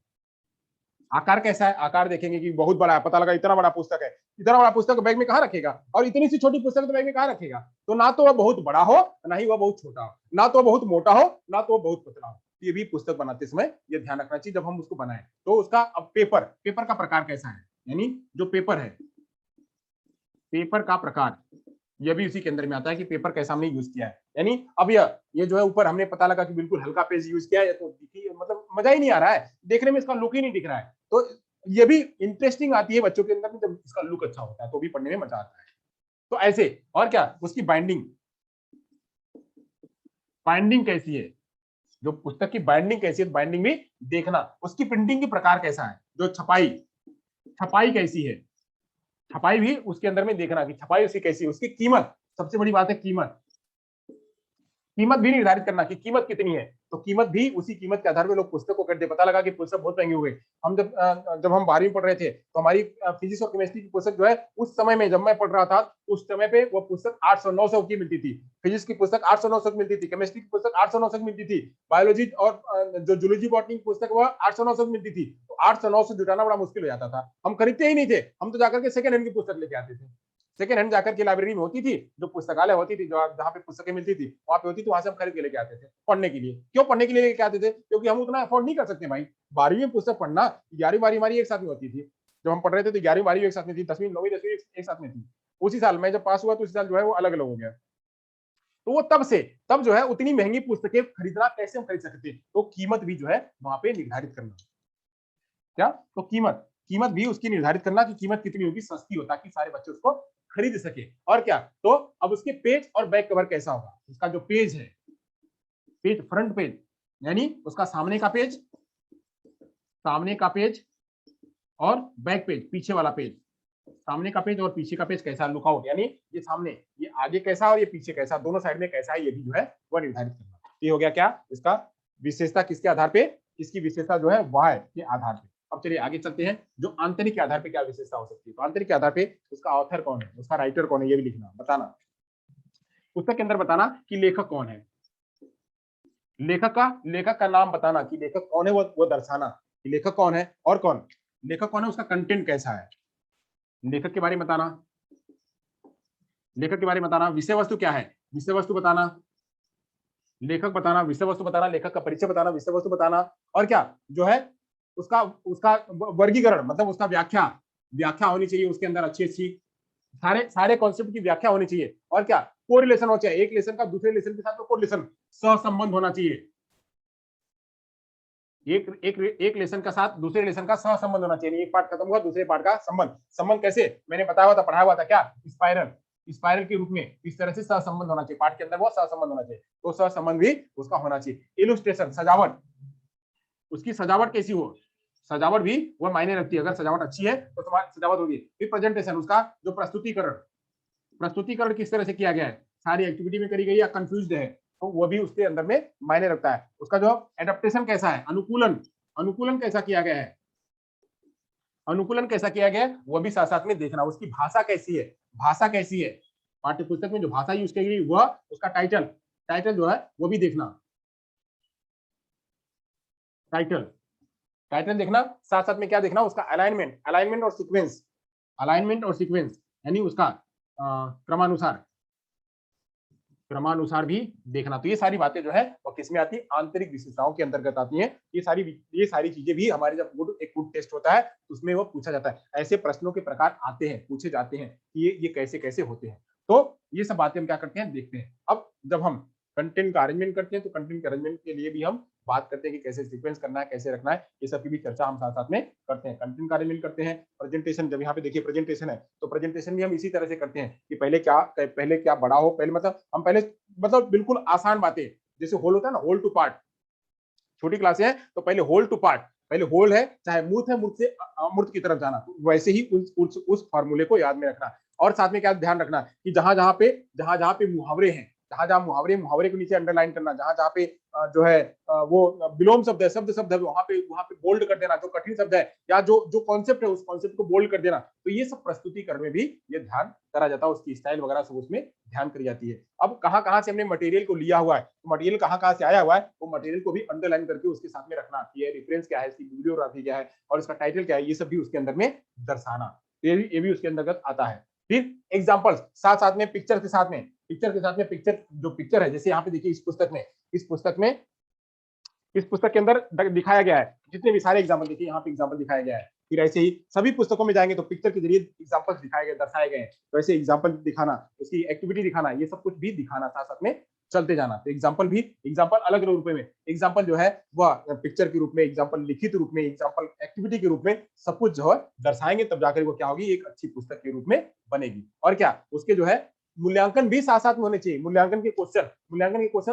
Speaker 1: आकार कैसा है, आकार देखेंगे कि बहुत बड़ा है, पता लगा इतना बड़ा पुस्तक है, इतना बड़ा पुस्तक बैग में कहाँ रखेगा, और इतनी सी छोटी पुस्तक तो बैग में कहाँ रखेगा। तो ना तो वह बहुत बड़ा हो, ना ही वह बहुत छोटा हो, ना तो वह बहुत मोटा हो, ना तो वह बहुत पतला हो। ये भी पुस्तक बनाते समय ये ध्यान रखना चाहिए जब हम उसको बनाए। तो उसका अब पेपर, पेपर का प्रकार कैसा है, यानी जो पेपर है, पेपर का प्रकार, ये भी उसी के अंदर में आता है कि पेपर कैसा हमने यूज किया है। यानी अब ये जो है ऊपर हमने पता लगा कि बिल्कुल हल्का पेज यूज किया है, तो मतलब मजा ही नहीं आ रहा है, देखने में इसका लुक ही नहीं दिख रहा है। तो ये भी इंटरेस्टिंग आती है बच्चों के अंदर में जब इसका लुक अच्छा होता है, तो भी पढ़ने में मजा आता है। तो ऐसे, और क्या, उसकी बाइंडिंग, बाइंडिंग कैसी है, जो पुस्तक की बाइंडिंग कैसी है, बाइंडिंग भी देखना, उसकी प्रिंटिंग की प्रकार कैसा है, जो छपाई, छपाई कैसी है, छपाई भी उसके अंदर में देखना कि छपाई उसकी कैसी है, उसकी कीमत, सबसे बड़ी बात है कीमत, कीमत भी निर्धारित करना कि कीमत कितनी है। तो कीमत भी उसी कीमत के आधार पर लोग पुस्तक को खरीदते, पता लगा कि पुस्तक बहुत महंगी हो गई। हम जब हम 12वीं पढ़ रहे थे तो हमारी फिजिक्स और केमिस्ट्री की पुस्तक जो है उस समय में जब मैं पढ़ रहा था उस समय पे वो पुस्तक 800-900 की मिलती थी, फिजिक्स की पुस्तक 800-900 की मिलती थी, केमिस्ट्री की पुस्तक 800-900 की मिलती थी, बायोलॉजी और जो जूलॉजी बॉटनी की पुस्तक वो 800-900 की मिलती थी। तो 800-900 जुटाना बड़ा मुश्किल हो जाता था, हम खरीदते ही नहीं थे, हम तो जाकर के सेकंड हैंड की पुस्तक लेके आते थे। सेकंड हैंड जाकर के लाइब्रेरी में होती थी, जो पुस्तकालय होती थी, जो जहाँ पे पुस्तकें मिलती थी वहां पे होती थी, वहां से हम खरीद के लेके आते थे पढ़ने के लिए। क्यों पढ़ने के लिए लेके आते थे, क्योंकि हम उतना अफोर्ड नहीं कर सकते भाई, 12वीं में पुस्तक पढ़ना, 11वीं 12वीं हमारी एक साथ में होती थी, जब हम पढ़ रहे थे तो 11वीं 12वीं एक साथ में थी, 10वीं 9वीं 10वीं एक साथ में थी। उसी साल मैं जब पास हुआ तो उसी साल जो है वो अलग अलग हो गया। तो वो तब से, तब जो है उतनी महंगी पुस्तकें खरीदना कैसे हम खरीद सकते, तो कीमत भी जो है वहां पे निर्धारित करना, क्या, तो कीमत, कीमत भी उसकी निर्धारित करना कि कीमत कितनी होगी, सस्ती हो, ताकि सारे बच्चे उसको खरीद सके। और क्या, तो अब उसके पेज और बैक कवर कैसा होगा, उसका जो पेज है, पेज फ्रंट पेज यानी उसका सामने का पेज सामने का पेज और बैक पेज, पीछे वाला पेज, सामने का पेज और पीछे का पेज कैसा लुक आउट, यानी ये सामने, ये आगे कैसा और ये पीछे कैसा, दोनों साइड में कैसा है, ये भी जो है वह निर्धारित करना। ये हो गया क्या, इसका विशेषता किसके आधार पे, इसकी विशेषता जो है y के आधार पे। अब चलिए आगे चलते हैं, जो आंतरिक के आधार पे क्या विशेषता हो सकती है। तो आंतरिक के आधार पे उसका ऑथर कौन है, उसका राइटर कौन है, ये भी लिखना, बताना, पुस्तक के अंदर बताना कि लेखक कौन है, लेखक का नाम बताना कि लेखक कौन है, वो दर्शाना कि लेखक कौन है, और कौन लेखक कौन है, उसका कंटेंट कैसा है, लेखक के बारे में बताना, लेखक के बारे में बताना, विषय वस्तु क्या है, विषय वस्तु बताना, लेखक बताना, विषय वस्तु बताना, लेखक का परिचय बताना, विषय वस्तु बताना, और क्या जो है उसका उसका वर्गीकरण, मतलब उसका व्याख्या, व्याख्या होनी चाहिए उसके अंदर अच्छी अच्छी, सारे सारे कॉन्सेप्ट की व्याख्या होनी चाहिए, और क्या कोरिलेशन होना चाहिए, एक लेसन का दूसरे लेसन के साथ में कोरिलेशन, सहसंबंध होना चाहिए, एक लेसन का साथ दूसरे लेसन का सहसंबंध होना चाहिए, एक पार्ट खत्म हुआ दूसरे पार्ट का संबंध, संबंध कैसे मैंने बताया हुआ था, पढ़ाया हुआ था क्या, स्पाइरल, स्पाइरल के रूप में इस तरह से सहसंबंध होना चाहिए, पार्ट के अंदर वो सहसंबंध होना चाहिए, तो सहसंबंध भी उसका होना चाहिए। इलुस्ट्रेशन, सजावट, उसकी सजावट कैसी हो, सजावट भी वो मायने रखती है, अगर सजावट अच्छी है तो तुम्हारी सजावट होगी। फिर प्रेजेंटेशन, उसका जो प्रस्तुतिकरण, प्रस्तुतिकरण किस तरह से किया गया है, सारी एक्टिविटी में करी गई या कंफ्यूज्ड है, तो वो भी उसके अंदर में मायने रखता है। उसका जो एडेप्टेशन कैसा है, अनुकूलन, अनुकूलन कैसा किया गया है, अनुकूलन कैसा किया गया है वो भी साथ साथ में देखना, उसकी भाषा कैसी है, भाषा कैसी है, पाठ्य पुस्तक में जो भाषा यूज की गई वह, उसका टाइटल, टाइटल जो है वो भी देखना, टाइटल, टाइटल देखना, साथ साथ में क्या देखना, उसका अलाइनमेंट, अलाइनमेंट और सीक्वेंस, अलाइनमेंट और सीक्वेंस, यानी उसका क्रमानुसार, क्रमानुसार भी देखना। तो ये सारी बातें जो है वो किसमें आती है, आंतरिक विशेषताओं के अंतर्गत आती हैं। ये सारी चीजें भी हमारे जब एक गुड टेस्ट होता है उसमें वो पूछा जाता है, ऐसे प्रश्नों के प्रकार आते हैं, पूछे जाते हैं कि ये कैसे कैसे होते हैं। तो ये सब बातें हम क्या करते हैं, देखते हैं। अब जब हम कंटेंट का अरेंजमेंट करते हैं तो कंटेंट के अरेंजमेंट के लिए भी हम बात करते हैं कि कैसे सीक्वेंस करना है, कैसे रखना है, ये सब की भी चर्चा हम साथ साथ में करते हैं। कंटेंट का अरेंजमेंट करते हैं, प्रेजेंटेशन, जब यहाँ पे देखिए प्रेजेंटेशन है तो प्रेजेंटेशन भी हम इसी तरह से करते हैं कि पहले क्या बड़ा हो, पहले मतलब हम पहले मतलब बिल्कुल आसान बातें, जैसे होल होता है ना, होल टू पार्ट, छोटी क्लासे है तो पहले होल टू पार्ट, पहले होल है चाहे मूर्त है, मूर्त से अमूर्त की तरफ जाना, वैसे ही उस फॉर्मूले को याद में रखना। और साथ में क्या ध्यान रखना कि जहां जहां पे मुहावरे हैं, जहां जहां मुहावरे, मुहावरे के नीचे अंडरलाइन करना, जहां जहां पे जो है वो विलोम शब्द है, शब्द शब्द है, वहां पे बोल्ड कर देना, जो कठिन शब्द है या जो जो कॉन्सेप्ट है उस कॉन्सेप्ट को बोल्ड कर देना। तो ये सब प्रस्तुतिकरण में भी ये ध्यान करा जाता है, उसकी स्टाइल वगैरह सब उसमें ध्यान करी जाती है। अब कहाँ कहाँ से हमने मटेरियल को लिया हुआ है, तो मटेरियल कहाँ कहाँ से आया हुआ है, वो मटेरियल को भी अंडरलाइन करके उसके साथ में रखना कि ये रेफरेंस क्या है, इसकी बिब्लियोग्राफी क्या है और इसका टाइटल क्या है, ये सब भी उसके अंदर में दर्शाना, ये भी उसके अंतर्गत आता है। फिर एग्जाम्पल, साथ साथ में पिक्चर के साथ में, पिक्चर के साथ में, पिक्चर जो पिक्चर है, जैसे यहाँ पे देखिए इस पुस्तक के अंदर दिखाया गया है, जितने भी सारे एग्जाम्पल देखिए यहाँ पे एग्जाम्पल दिखाया गया है। फिर ऐसे ही सभी पुस्तकों में जाएंगे तो पिक्चर के जरिए एग्जाम्पल दिखाए गए, दर्शाए गए, तो ऐसे एग्जाम्पल दिखाना, उसकी एक्टिविटी दिखाना, ये सब कुछ भी दिखाना, साथ साथ में चलते जाना। तो एग्जाम्पल अलग रूप में, एग्जाम्पल जो है वह पिक्चर के रूप में, एग्जाम्पल लिखित रूप में, एग्जाम्पल एक्टिविटी के रूप में, सब कुछ जो है दर्शाएंगे, तब जाकर वो क्या होगी, एक अच्छी पुस्तक के रूप में बनेगी। और क्या उसके जो है मूल्यांकन भी साथ साथ में होने चाहिए, मूल्यांकन के क्वेश्चन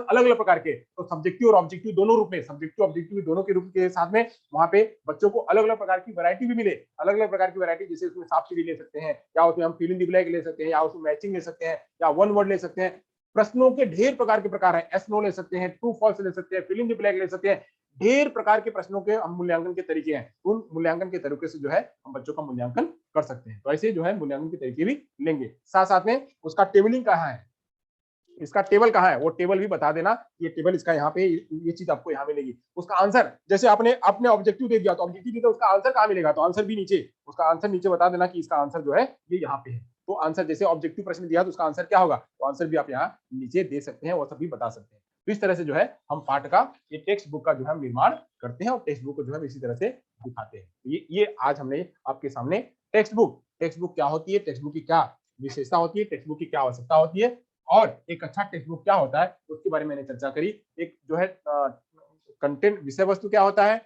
Speaker 1: अलग अलग प्रकार के, तो सब्जेक्टिव और ऑब्जेक्टिव दोनों रूप में, सब्जेक्टिव ऑब्जेक्टिव दोनों के रूप के साथ में वहां पे बच्चों को अलग अलग प्रकार की वैरायटी भी मिले, अलग अलग प्रकार की वैरायटी, जैसे उसमें साफ सीढ़ी ले सकते हैं, या उसमें हम फिल इन द ब्लैंक ले सकते हैं, या उसमें मैचिंग ले सकते हैं, या वन वर्ड ले सकते हैं। प्रश्नों के ढेर प्रकार के प्रकार है, एस नो ले सकते हैं, ट्रू फॉल्स ले सकते हैं, फिल इन द ब्लैंक ले सकते हैं, ढेर प्रकार के प्रश्नों के हम मूल्यांकन के तरीके हैं। उन मूल्यांकन के तरीके से जो है हम बच्चों का मूल्यांकन कर सकते हैं। तो ऐसे जो है मूल्यांकन के तरीके भी लेंगे। साथ साथ में उसका टेबलिंग कहाँ है, इसका टेबल कहाँ है, वो टेबल भी बता देना, ये टेबल इसका यहाँ पे, ये चीज आपको यहाँ मिलेगी। उसका आंसर, जैसे आपने ऑब्जेक्टिव दे दिया तो ऑब्जेक्टिव दिया, उसका आंसर कहाँ मिलेगा, तो आंसर भी नीचे, उसका आंसर नीचे बता देना कि इसका आंसर जो है ये यहाँ पे है। तो आंसर, जैसे ऑब्जेक्टिव प्रश्न दिया तो उसका आंसर क्या होगा, तो आंसर भी आप यहाँ नीचे दे सकते हैं, वो सब भी बता सकते हैं। तो इस तरह से जो है हम पाठ का, ये टेक्स्ट बुक का जो है निर्माण करते हैं, और टेक्स्ट बुक को जो है इसी तरह से दिखाते हैं। ये आज हमने आपके सामने टेक्स्ट बुक क्या होती है, टेक्स्ट बुक की क्या विशेषता होती है, टेक्स्ट बुक की क्या आवश्यकता होती है, और एक अच्छा टेक्स्ट बुक क्या होता है उसके बारे में मैंने चर्चा करी। एक जो है कंटेंट, विषय वस्तु क्या होता है,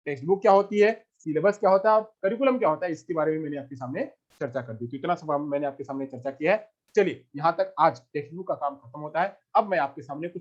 Speaker 1: टेक्स्ट बुक क्या होती है, सिलेबस क्या होता है, करिकुलम क्या होता है, इसके बारे में मैंने आपके सामने चर्चा कर दी। तो इतना सब मैंने आपके सामने चर्चा किया है। चलिए यहाँ तक आज टेक्स्ट बुक का काम खत्म होता है। अब मैं आपके सामने कुछ